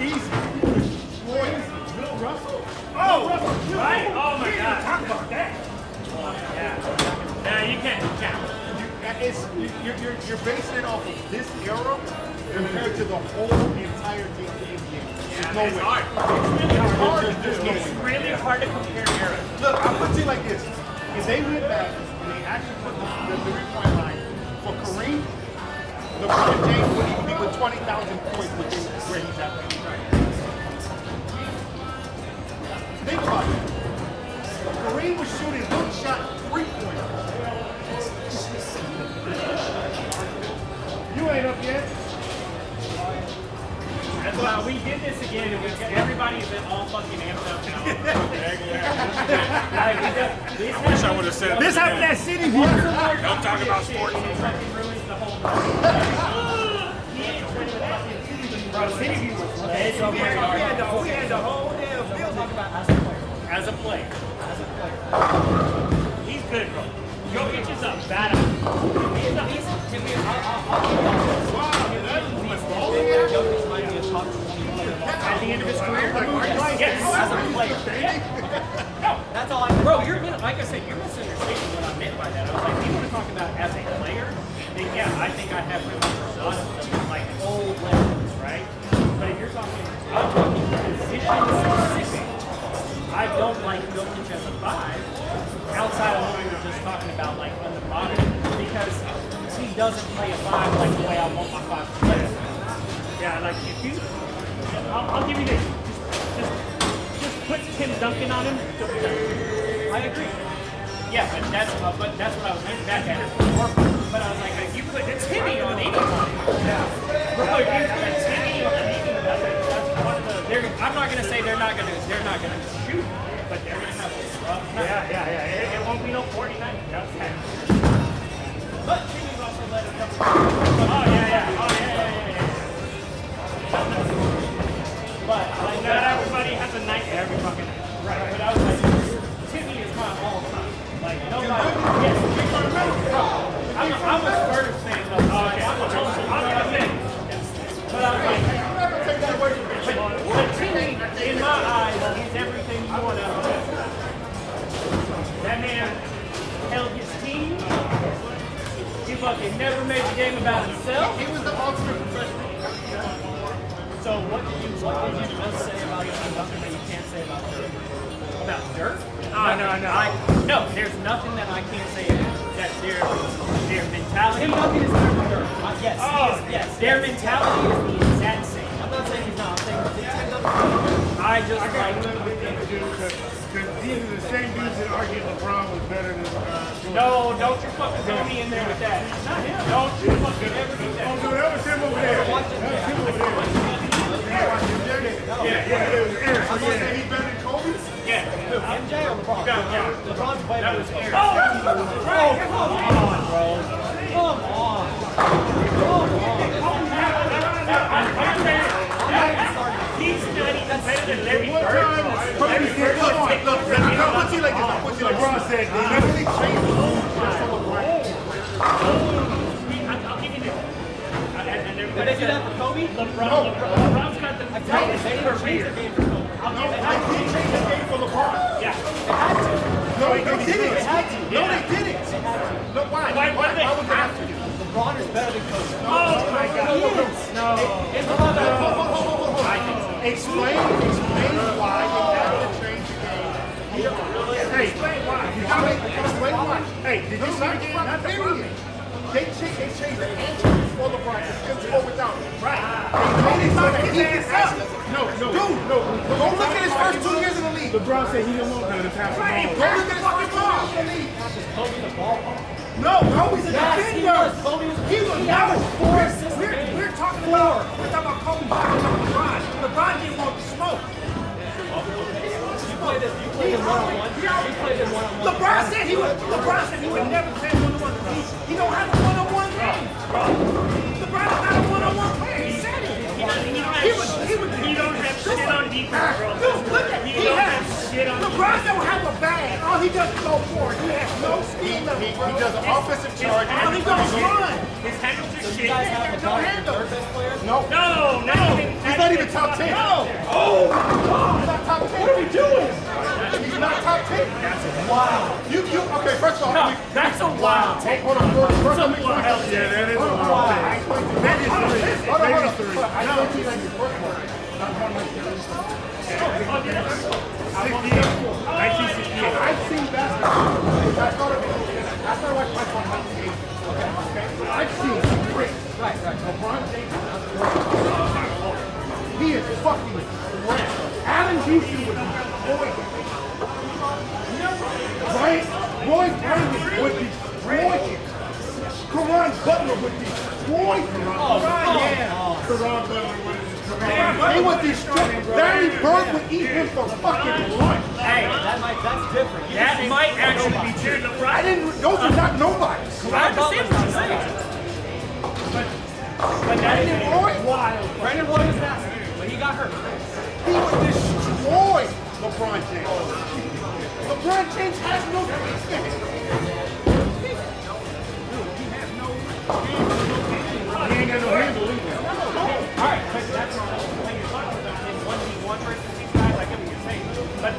Easy. Destroy. Will Russell? Oh, right? Oh my God. Talk about that. Yeah. Nah, you can't count. You're basing it off of this era compared to the whole entire game of the NBA. Yeah, No it's way. hard. It's hard to do. It's really hard to compare eras. Look, I'll put it like this. If they went back and they actually put the 3-point line for Kareem, LeBron James wouldn't even be with 20,000 points within where he's at right now. Well, we did this again, and everybody's been all fucking amped up now. I wish I would have said this happened at City View. Don't talk about sports. It fucking ruins the whole Bro, City View was lit. So we had the whole damn building. Talk about as a player. As a player. He's good, bro. Jokic is a badass. Jokic might be a top 20 player. At the end of his career? Yes. As a player. No. That's all I Bro, like I said, you're misunderstanding what I meant by that. I was like, you want to talk about as a player? Then yeah, I think I have really a lot of them, like old legends, right? But if you're talking, I'm talking position specific. I don't like Jokic as a 5, outside of what we were just talking about, like on the modern, because he doesn't play a 5 like the way I want my 5 to play. Yeah, like if you, I'll give you this. Just put Tim Duncan on him. I agree. Yeah, but that's what I was meant back at. But I was like, if you put Timmy on anyone, bro, if you put Timmy on anyone, that's one of the. I'm not gonna say they're not gonna shoot, but they're gonna have a rough night. Yeah. It won't be no 49. That's but Timmy's also let a couple. Oh yeah. But like not everybody has a night every fucking night. Right. But I was like, Timmy is my all-time. Like nobody. Yes. I'm a Spurs fan though. I'm a fan. But I was like, but Timmy, in my eyes, is everything you want out of it. That man held his team. He fucking never made the game about himself. He was the ultimate professional. So what did you just say about Tim Duncan that you can't say about Dirk? About Dirk? No, there's nothing that I can't say that their mentality. Tim Duncan is better than Dirk. Yes. Yes. Their mentality is the exact same. I'm not saying he's not. I'm saying Tim Duncan. I just like. Because these are the same dudes that argue LeBron was better than. No, don't you fucking throw me in there with that. Not him. Don't you fucking ever do that. Oh, no, that was him over there. That was him over there. Yeah, it was Aaron. So you say he's better than Kobe? Yeah. MJ or LeBron? Yeah. LeBron's better. That was Aaron. Oh, come on, bro. Come on. He's not even better than Larry One Bird. time, Kobe said, look, I'll put you like this. LeBron said, they never really changed the rules just for LeBron. I'll give you this. Did they do that for Kobe? LeBron's got the They never changed the game for Kobe. No, they did change the game for LeBron. Yeah. They had to. No, they didn't. They had to. No, they didn't. They had to. Look, why? Why would they would they have to? LeBron is better than Kobe. Oh my God. He is. No. It's LeBron better than Kobe. Explain why they had to change the game. Hey, explain why. Explain why. Hey, did you not get that period? They changed the entries for LeBron to score without him. Right. They made it so that he can actually. No. Go look at his first 2 years in the league. LeBron said he didn't want to pass the ball. Go look at his fucking ball in the league. Kobe the ball. No, Kobe's a defender. Kobe was. He was He averaged 4 assists a We're game. talking about Kobe talking about LeBron. LeBron didn't want the smoke. You played him one-on-one. He played him one-on-one. LeBron said he would never play one-on-one. He don't have a one-on-one game. LeBron is not a one-on-one player. He said it. He don't have shit on defense, bro. Dude, look at LeBron don't have a bag. All he does is go forward. He has no skill level. He does an offensive charge. All he does is run. His handles are You shit. guys have No LeBron as handle. third best player? No. He's not even top 10. No. Oh, he's not top 10. What are we doing? He's not top 10. Wow. Okay, first of all, No, that's a wild take. hold on. First, let me Some wild take. Yeah, that is a wild take. That is three. Maybe three. No. 1968. I've seen basketball. I started watching basketball in 1980. I've seen great. Right. LeBron James. He is fucking great. Allen Houston would destroy him. Roy Brandon would destroy him. Karan Butler would destroy him. Oh, Karan Butler would destroy They would destroy. Larry Bird would eat him for fucking lunch. Hey, That's different. that might actually be true. I didn't. Those are not nobodies. I understand what you're saying. But that is wild. Brandon Roy was fast, but he got hurt. He would destroy LeBron James. LeBron James has no defense. He ain't got no handle either. Alright, but that's when you're talking about in 1v1 versus these guys, I get what you're saying. But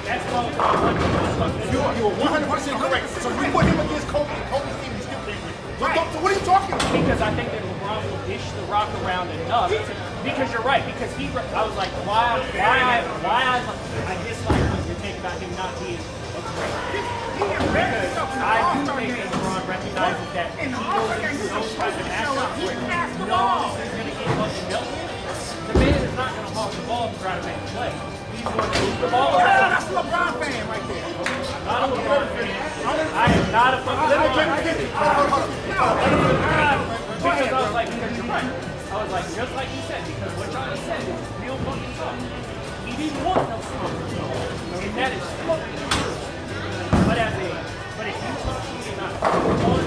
that's called 1v1. You are 100% correct. So you put him against Kobe, and Kobe's team is still playing. So what are you talking about? Because I think that LeBron will dish the rock around enough. Because you're right. Because I was like, why I dislike what you're thinking about him not being a great. Because I do think that LeBron recognizes that he goes into those types of matchups where he knows he's going to get fucking dealt with. The man is not going to hog the ball and try to make a play. He's going to move the ball around. That's a LeBron fan right there. Not a LeBron fan. I am not a fucking LeBron fan. Because I was like, because you're right. I was like, just like you said, because what Johnny said is real fucking tough. He didn't want no smoke. And that is fucking true. But if you talk to me about one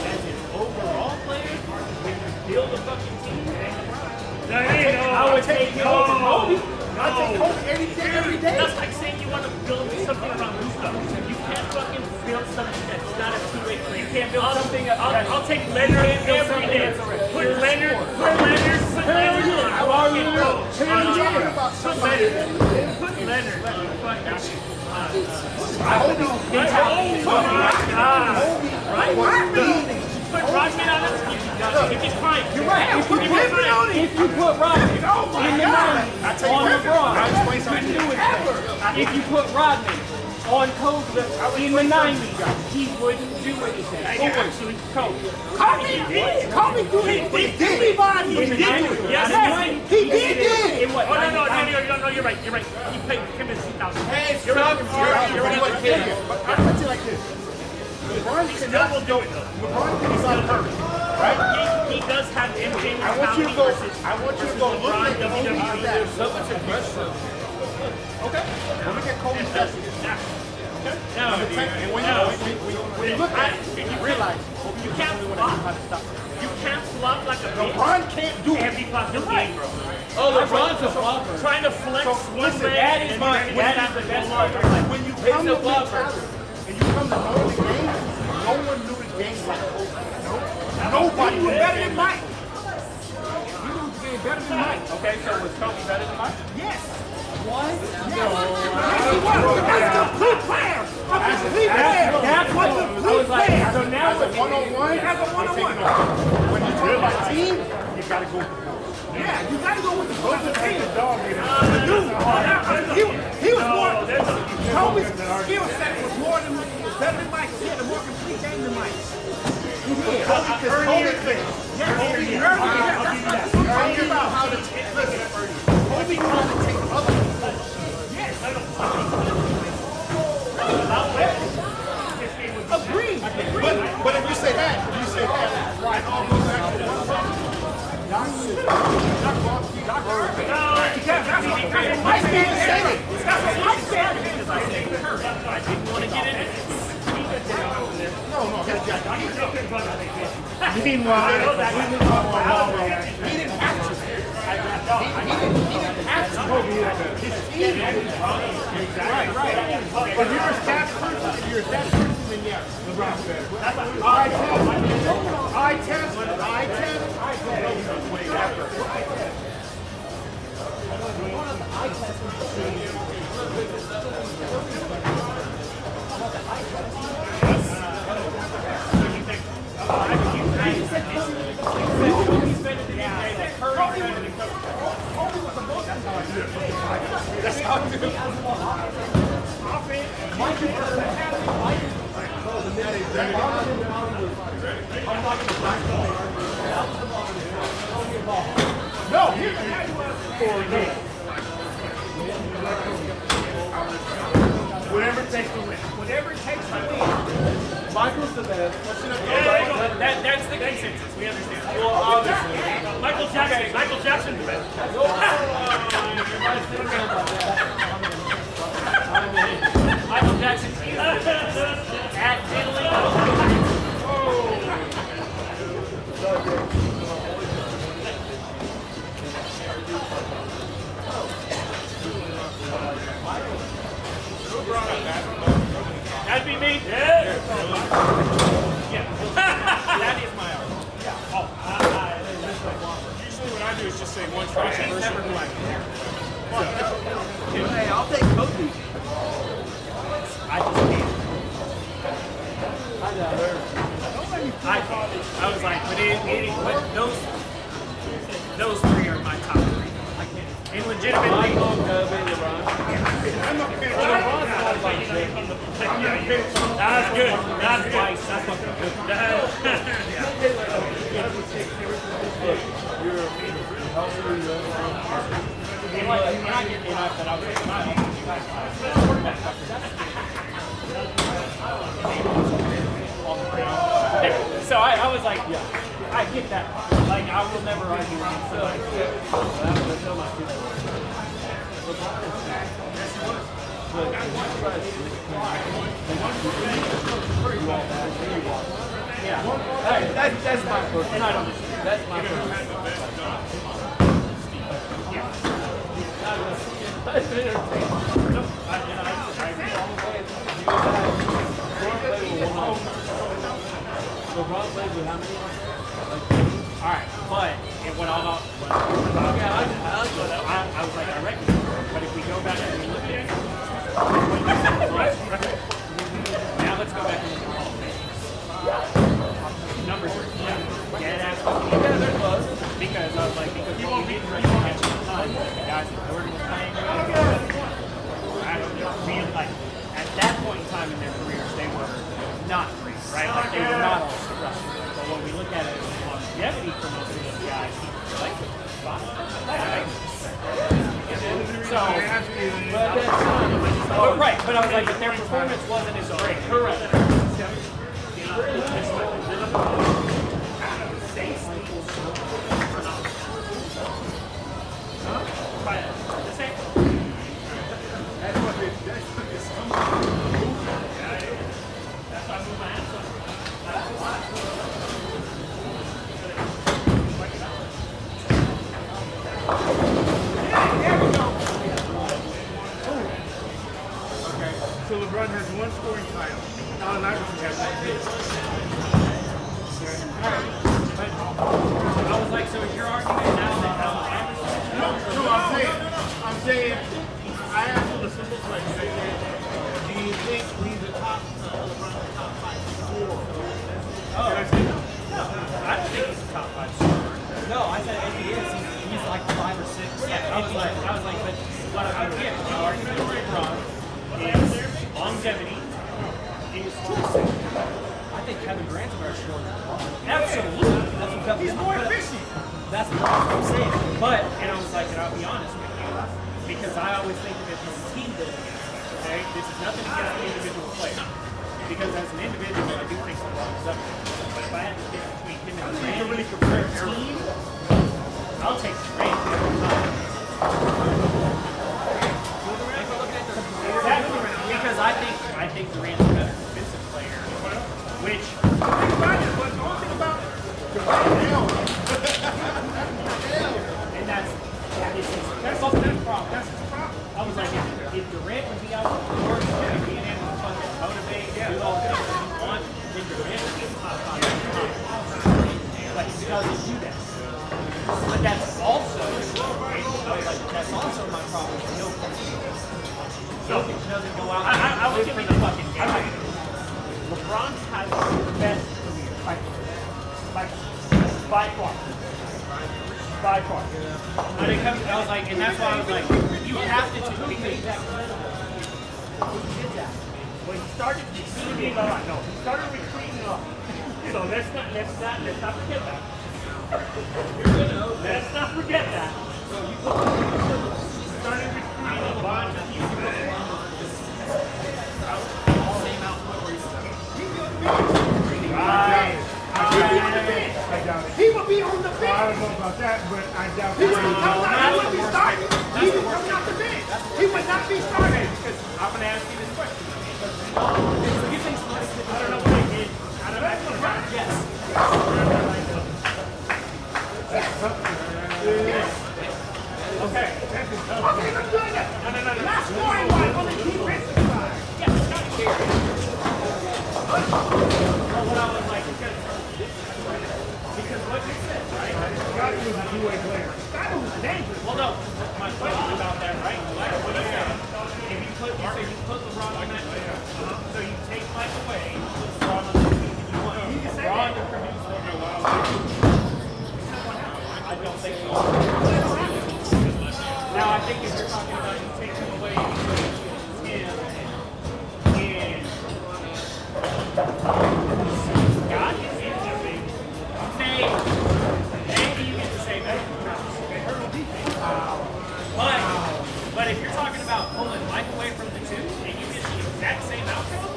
as an overall player, when you build a fucking team, I would take him over Kobe. I take Kobe every day. That's like saying you want to build something around Luka. You can't fucking build something that's not a two-way player. You can't build something. I'll take Leonard every day. Put Leonard. Put Rodman on him. If he's fine. You're right. If you put Rodman in the 90s on LeBron, couldn't do it. If you put Rodman on Kobe in the 90s, he wouldn't do anything. Actually, Kobe. Kobe do it. Everybody. In the 90s. Yes, He did. In what? Oh, no, you're right. He played him in 2000. Hey, You're right. you're right. I'll put you like this. LeBron He still cannot will do it, though. LeBron is not hurt, right? He does have MJ I want you to go. I want you to go look LeBron at the WWE. Kobe stats. So much aggressive. Okay. Look at Kobe stats. No, dude. And when you look at it, you realize You can't flop. You can't flop like a bitch LeBron can't do it. every fucking game, bro. Oh, LeBron's a flopper. Trying to flex one listen, leg that is and my- then that have is the to best go part. up. When you come to a flopper. mentality and you come to know the game, no one knew the game like Kobe. Nobody was better than Mike. He knew the game better than Mike. Okay, so was Kobe better than Mike? Yes. What? Yes, he was. That's a complete player. A complete player. That's what a I complete was like. player. So now As a one-on-one, as a one-on-one. When you talk about team, you gotta go with the dog. Yeah, you gotta go with the dog. The dog. He was more. Kobe's skill set was more than better than Mike. He had a more complete game than Mike. He did. Kobe thing. Yeah, Kobe. That's what I'm talking about. How to listen. Kobe knew how to take other people. Yes. Agreed. But if you say that, it all goes back to one person. Mike didn't say it. That's what Mike said. I didn't want to get in it. Meanwhile, he didn't have to. He didn't have to. His team had to. Right. If you're a stats person, then yeah, LeBron's better. Eye test. That's how I do it. No, here's the guy who has whatever it takes to win. Whatever it takes to win. Michael's the best. That's the consensus. We understand. Well, obviously. Michael Jackson. Michael Jackson's the best. Michael Jackson. At Italy. That'd be me. Yeah. That is my art. Oh, Usually what I do is just say one trash person who I care. Hey, I'll take Kobe. I just can't. I was like, but those three are my top three. And legitimately, I'm not paying That's good. That's nice. That's fucking good. So I was like, I get that. Like, I will never argue with somebody. Yeah. That's my first. And I don't disagree. That's my first. That's been entertaining. No, I agree. LeBron played with how many? Alright, but it went all out. I was like, I reckon. But if we go back and we look at it, now let's go back and look at Hall of Fame. Numbers are dead ass fucking because I was like, because what we didn't recognize at the time, the guys that Jordan was playing with, I don't know, being like, at that point in time in their careers, they were not great, right? Like, they were not all stars. But when we look at it, longevity for most of those guys, like, fine. Right? So, but right, but I was like, but their performance wasn't as great. Correct. The same. That's why I move my hands up. So LeBron has one scoring title. Allen Iverson has one. I was like, so is your argument now that Allen Iverson? No, I'm saying, I asked him a simple question. I said, do you think he's a top, LeBron's a top 5 scorer? Oh. And I said, no. I don't think he's a top 5 scorer. No, I said if he is, he's like 5 or 6. Yeah, I was like, but what I would get, the argument for LeBron is longevity is choosing. I think Kevin Durant's a better scorer than LeBron. Absolutely. That's what Kevin. He's more efficient. That's what I'm saying. But, and I was like, and I'll be honest with you, because I always think of it from a team building aspect, okay? This is nothing against the individual player. Because as an individual, I do think LeBron is up there. But if I had to pick between him and Durant, really compare team, I'll take Durant every time. Exactly. Because I think Durant's a better defensive player, which The thing about it was, the only thing about Durant, and that's his problem. that's his problem. I was like, if Durant would be out on the court and being able to fucking motivate, do all the things that you want, then Durant would be top 5. But he doesn't do that. But that's also, my problem with Jokic. Jokic doesn't go out I and would live give for you the fucking game. LeBron has the best career by far. By far. When it comes, I was like, and that's why I was like, you have to because When he started recruiting a lot, he started recruiting a lot. So let's not forget that. Let's not forget that. He started recruiting a bunch of people. Right. He would be on the bench. I don't know about that. Okay, let's do it again. No. Not scoring wise, on the defensive side. Yeah, it's not scary. Well, what I was like, because what you said, right? Scotty was a two-way player. Scotty was dangerous. Well, no, my question about that, right? Like what you said, if you put, you put LeBron on that team, so you take Mike away, you put LeBron on the team, and you want LeBron to produce for a while. I don't think so. Now, I think if you're talking about you take him away and you put him and Scott is interesting. Maybe you get to say that. But if you're talking about pulling Mike away from the two and you get the exact same outcome,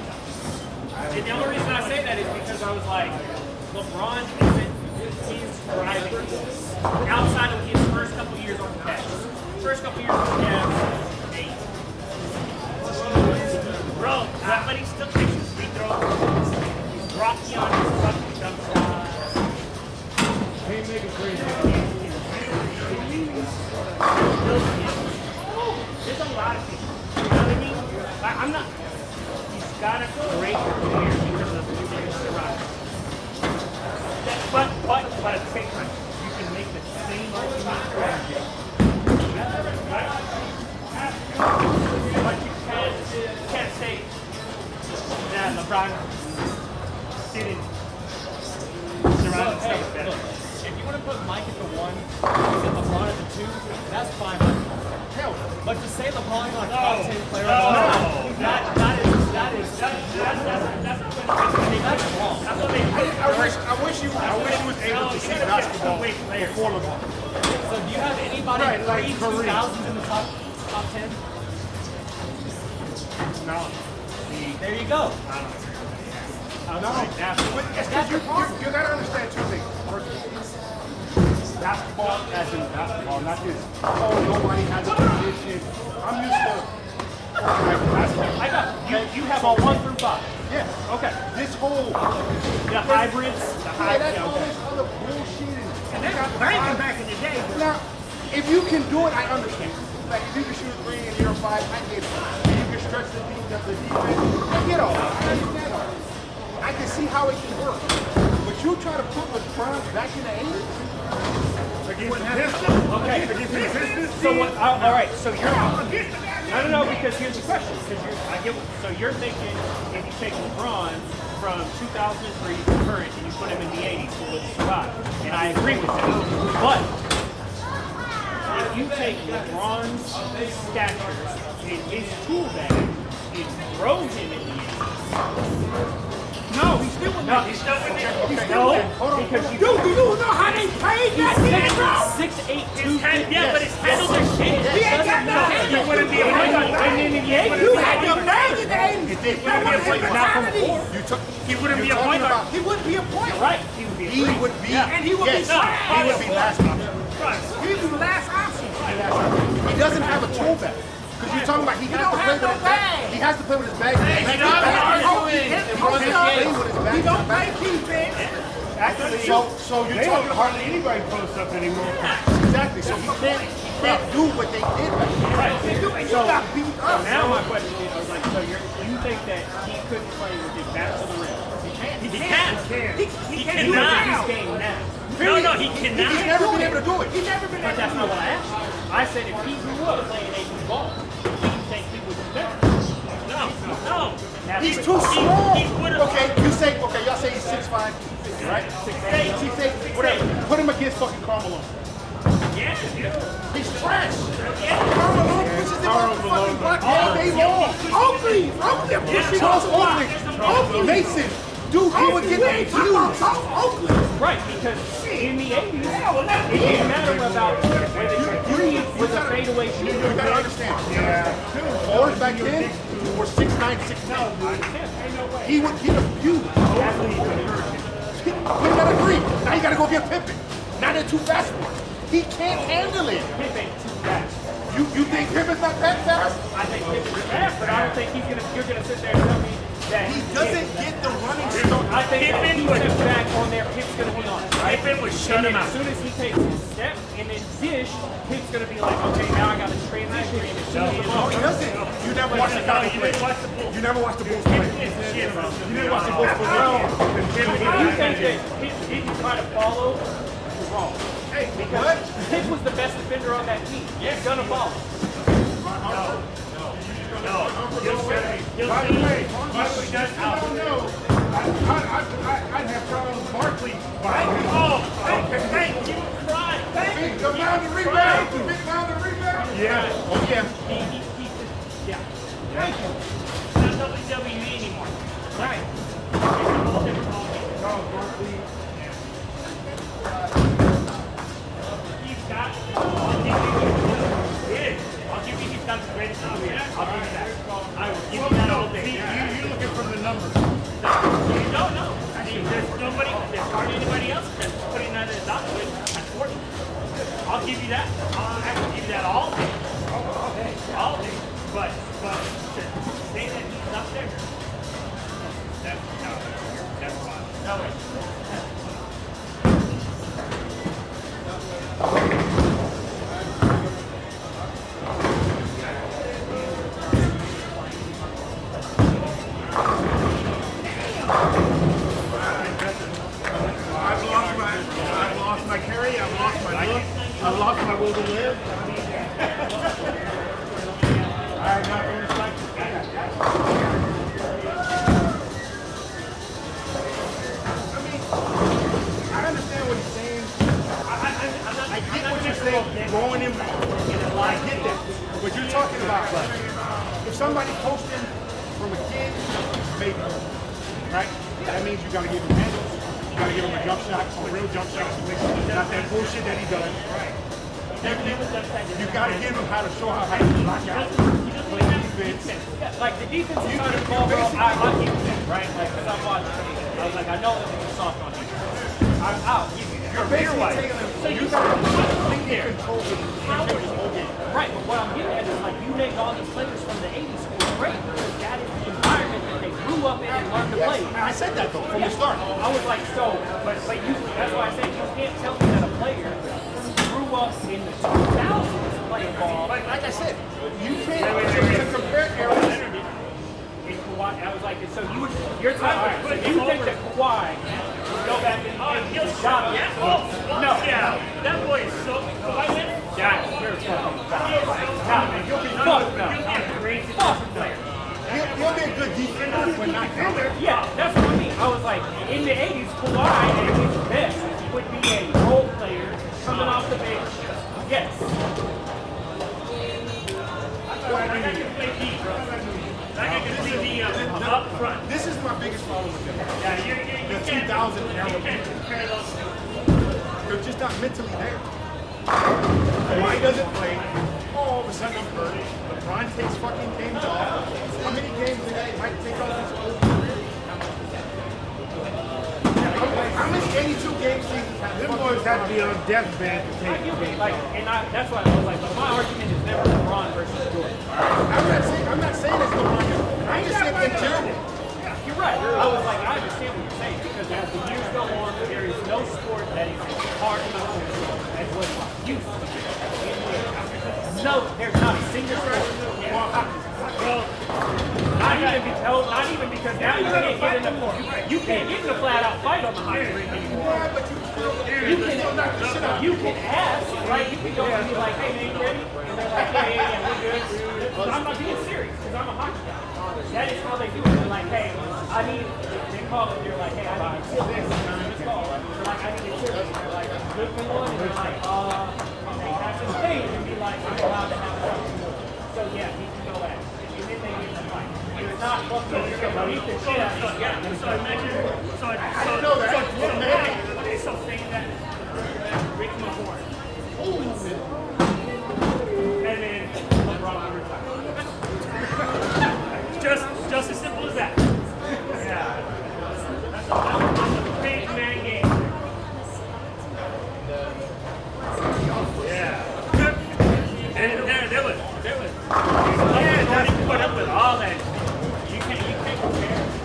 and the only reason I say that is because I was like, LeBron isn't his driving force outside of his first couple years on the Cavs. First couple years on the Cavs, 8. Bro, somebody still takes his free throws. He's rocky on his fucking jump shot. Can't make it crazy. There's a lot of things. You know what I mean? I'm not. He's got a great career because of the rise. But at the same time, you can make the same argument for MJ. Right? But you can't say that LeBron didn't surround himself better. Look, if you want to put Mike at the 1 and LeBron at the 2, that's fine. Hell, but to say LeBron is like a top 10 player of all time, that's wrong. That's what they I wish you was able to see basketball before LeBron. So do you have anybody Right, like pre-2000s in the top 10? No. There you go. No, but it's because you gotta understand two things. First of all, basketball as in basketball, not just, nobody has a position. I'm used to organized basketball. I got you have a 1 through 5. Yes. Okay. This whole, The hybrids, the yeah, hybrids. that's all this other bullshit. And they got banging back in the day. Now, if you can do it, I understand. Like, if you can shoot a 3 in year 5, I get it. If you can stretch the defense, I get all that. I understand all that. I can see how it can work. But you try to put LeBron back in the 80s? Against the Pistons? Okay. Against the Pistons? So what? All right. So you're no. Because here's the question. I get. So you're thinking if you take LeBron from 2003 to current and you put him in the 80s, he would survive. And I agree with that. But if you take LeBron's stature and his tool bag and throw him in the 80s. No, he's still with me. He's still with me. He's still No, with me. because you. Dude, do you know how they played that shit, bro? 6'8", 250. Yeah, but his handles are shit. He ain't got no handles. You wouldn't be a point guard. You had your bag in the 80s. It did. That wasn't his mentality. He wouldn't be a point guard. He wouldn't be a point. Right. He would be. He would be, And he would be yes, he would be last option. He'd be the last option. He doesn't have a tool bag. Because you're talking about he has to play with his bag. He has to play with his bag. He don't play defense. Actually, So you're They don't talking hardly anybody post up anymore. exactly. So he can't do what they did back then. right. You got beat up. Now my question is, I was like, so you think that he couldn't play with his back to the rim? He can. He can Do do it it in now. this game now. No, he cannot. He's never been able to do it. He's never been But able that's to not do what I it. asked you. I said if he grew up playing AD ball, do you think he would be better? No. He's too small. he would've- Okay, y'all say he's 6'5", right? 6'8", whatever. Put him against fucking Carmelo. Yeah. He's trash. Carmelo pushes him off the fucking block all day long. Oakley pushing Charles Oakley. Mason. Dude, he would get the views. Right, because in the 80s, it didn't matter about whether you breathe with a fadeaway shoot. You gotta understand. Fours back then were 6'9", 6'10". He would get a view. Put him at a 3. Now you gotta go get Pippen. Now they're too fast for him. He can't handle it. Pip ain't too fast. You think Pippen's not that fast? I think Pip is fast, but I don't think you're gonna sit there and tell me that He doesn't get the running start. I think that Pippen he would- steps back on there, Pitt's gonna be on. Right? Pippen would shut And him then out. as soon as he takes his step and then dish, Pitt's gonna be like, okay, now I gotta transition. And as soon as the No, ball he doesn't. You never watched the No, Cowboys you play. didn't watch the Bulls. You never watched the Bulls play. Pippen is shit, bro. You didn't watch the Bulls play. Well, If you think that Pitt didn't try to follow, you're wrong. hey, Because what? Pitt was the best defender on that team. He's gonna follow. No, you'll see. By the way, Barkley does I don't know. I'd have Charles Barkley behind him. Oh, thank you. Right. Thank you. Big amount of rebound. Big amount of rebound. Yeah. Oh, yeah. Yeah. Thank you. It's not WWE anymore. Right. It's a whole different ballgame. Charles Barkley. He's got. I'll give you he's got the greatest career. I'll give you that. I will give you that all day. You're looking for the numbers. You don't know. I mean, there's nobody, there's hardly anybody else that's putting that in his dock with at 40. I'll give you that. I will give you that all day. All day. But to say that he's up there, that's fine. No way. I've lost my carry. I've lost my look. I've lost my will to live. I'm not going to strike this guy. I mean, I understand what he's saying. I get what you're saying. Going in, I get that. But you're talking about if somebody posting from a kid, maybe, right? That means you got to give him handles. You got to give him a jump shot, a real jump shot. Not that bullshit that he does. You got to give him how to show how to block out, play defense. Yeah, like the defensive side of the ball, bro, I'll give you that, right? Like, because I've watched it. I was like, I know that they're soft on defense. I'll give you that. You're basically taking him. So you got to completely control the whole game. Right, but what I'm getting at is like you named all these players from the 80s who were great because that is the environment that they grew up in and learned to play. I said that though from the start. I was like, so, but you, that's why I said you can't tell me that a player grew up in the 2000s playing ball. Like I said, you can't to compare eras. And Kawhi, I was like, so you're talking, so you think that Kawhi would go back and He'll shot him? yeah. Oh, No. Yeah. That boy is so. Kawhi Leonard? Yeah, you're fucking You'll be a great defensive player. He'll be a good defender, but not defender. Yeah, that's what I mean. I was like, in the 80s, Kawhi at his best would be a role player coming off the bench. Yes. That guy can play D, bro. That guy can play D up front. This is my biggest problem with them. Yeah, you The can't. 2000 era. You can't compare those two. They're just not mentally there. Kawhi doesn't play. All of a sudden I'm hurt. LeBron takes fucking games off. How many games did Mike take off his whole career? How many 82 game seasons have them boys had to be on deathbed to I take get it. games Like, off? and that's why I was like, but my argument is never LeBron versus Jordan. I'm not saying it's LeBron. I'm just saying in general. You're right. I was like, I understand what you're saying because as the years go on, there is no sport that is as hard to control as what used to be. No, there's not a single sport. Well, not even because now you can't get in you can't get in a flat out fight on the hot street anymore. Yeah, but You can ask, right? You can go and be like, hey man, you ready? And they're like, yeah, we're good. But I'm not being serious because I'm a hockey guy. That is how they do it. They're like, hey, I need, they call it, they're like, hey, I need to kill this. They're like, I need to kill this. They're like, good for one. And they're like, and they have to stay and be like, I'm allowed to have one. So yeah, he can go at it. And then they get in the fight. It's not fucking, you're going to beat the shit out of you. So imagine. So saying that Rick McCord. And then LeBron retired. Just as simple as that. Yeah. That's a big man game. Yeah. And there was. Yeah, Jordan put up with all that. You can't compare.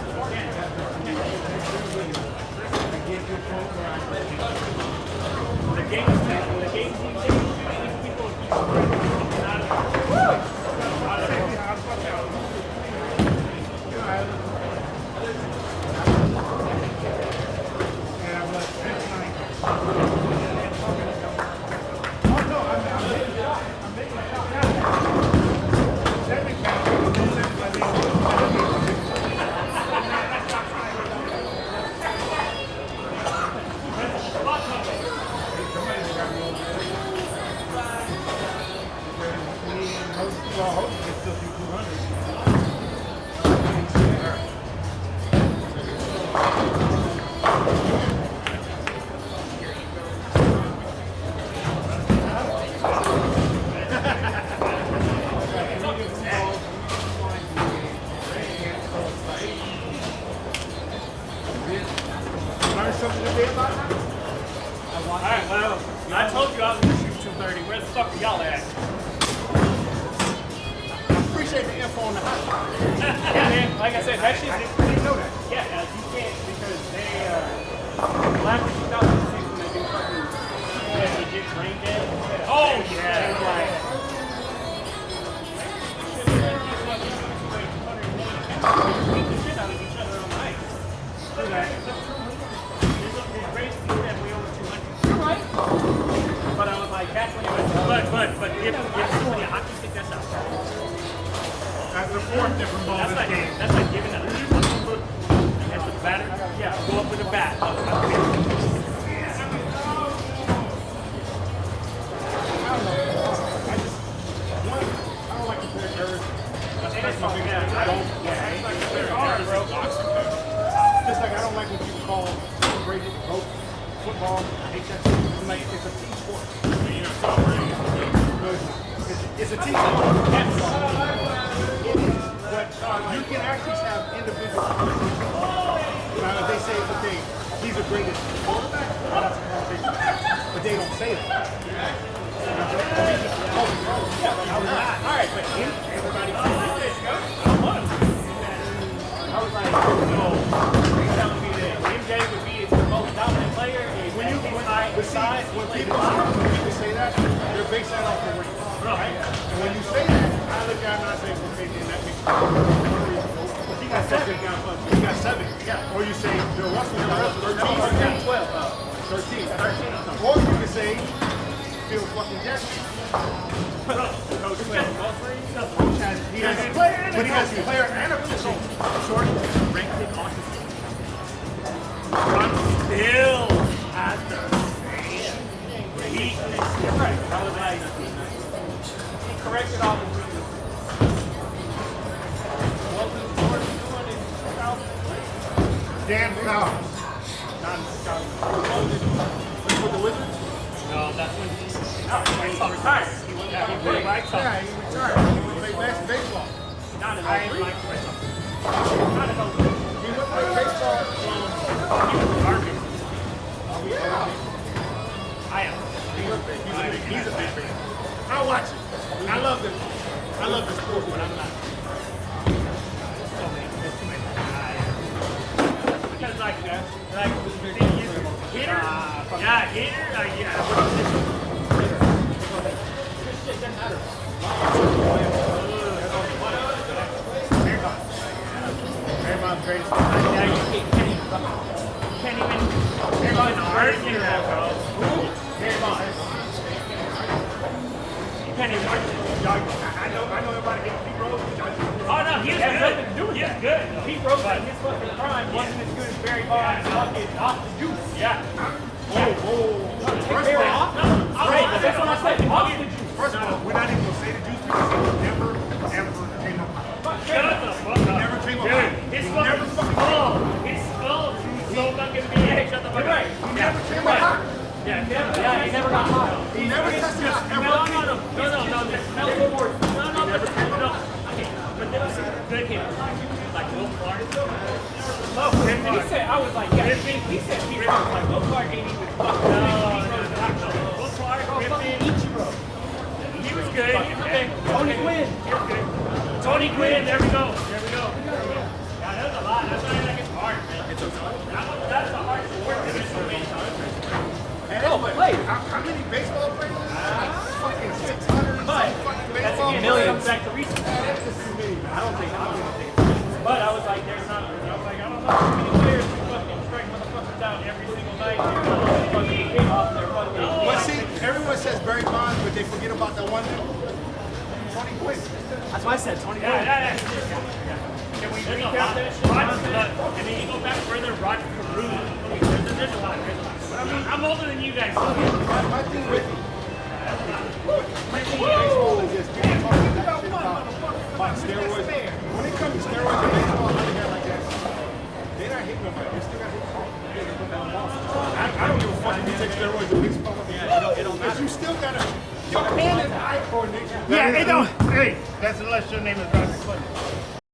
Well, Hope can still do 200. Learn something today about that? Alright, well, I told you I was gonna shoot 230. Where the fuck are y'all at? Appreciate the info on the house. Yeah, man. Like I said, that shit. I didn't know that. Yeah, you can't because they after 2006 when they do fucking legit brain dead. Oh, They yeah. were like, beat the shit out of each other on ice. There's race team that we over 200. You're right. But I was like, that's when it was. But if somebody a hockey stick, that's not. That's the fourth different ball That's this like game. that's like giving a foot. That's with the batter. Yeah, go up with a bat. I don't know. I just one. I don't like to play birds. That's my biggest thing. I don't. Yeah, it's like hard, bro. Just like I don't like when people call celebrated vote football. I hate that. I'm like, it's a team sport. You know, celebrating. No, it's not. It's a team sport. Yes. It is. But you can actually have individual conversations. Now, if they say, okay, he's the greatest quarterback, well, that's a conversation. But they don't say that. All right, but everybody I was like, so you're telling me that MJ would be the most dominant player is when people say that, they're based that off the ring. Right? And when you say that, I look at it and I say, okay, then that makes sense. He got seven. He got seven. Yeah. Or you say, Bill Russell got 13. 13. Or you can say, Phil fucking Jackson. Coach he has a player and a coach. Short, ranked in Austin. I'm still at the same weakness. You're right. I was like, he corrected all the weaknesses. Wasn't Jordan doing it in 2003? Dan Fowles. With the Wizards? No, that's when he Retired. he played Mike Yeah, he retired. He played baseball. Not in I ain't like myself. Not in those. He went play baseball. He was garbage. I am. He's a big fan. I watch it. I love the sport, but I'm not. Because like hitter, yeah. What position? Shit doesn't matter. Everybody's great. Yeah, you can't even argue that, bro. You can't even argue. I know everybody hates Pete Rose. Oh no, he was good. He was good. Pete Rose in his fucking prime wasn't as good as Barry Bonds fucking off the juice. Yeah. First of all, That's what I said. Off the juice. First of all, we're not even gonna say the juice because he never, ever came up. Shut the fuck up. Never came up. Dude, his He fucking never fucking skull. His skull drew so fucking big. Shut the fuck up. He never came up. Yeah, Yeah, he never got hot. He never tested us ever. No. Okay, but there was some good hitters. Like Will Clark. Oh, And he said, I was like, yeah. He said Pete Rose was like, Will Clark ain't even fucking Will Clark, Griffin. He was good. Tony Gwynn. He was good. Tony Gwynn, there we go. Yeah, that's a lot. That's why it's hard, man. That's a hard sport to just win. How many baseball players? Fucking 600 But fucking that's baseball again, players. comes back to research. That's just too many, man. I don't think But I was like, there's not. I was like, I don't know how many players who fucking strike motherfuckers out every single night. Fucking hit off their fucking. But see, everyone says Barry Bonds, but they forget about that one dude. Tony Gwynn. That's why I said Tony Gwynn. Can we recap that shit? And then you go back further, Roger Carew. There's a lot. But I mean, I'm older than you guys. My thing with baseball is just people talking about not hitting nobody. They still got hit hard. I don't give a fuck if you take steroids or baseball. Yeah, it don't matter. You still gotta. Your hand and eye coordination. Yeah, it don't. Hey, that's unless your name is Roger Clemens.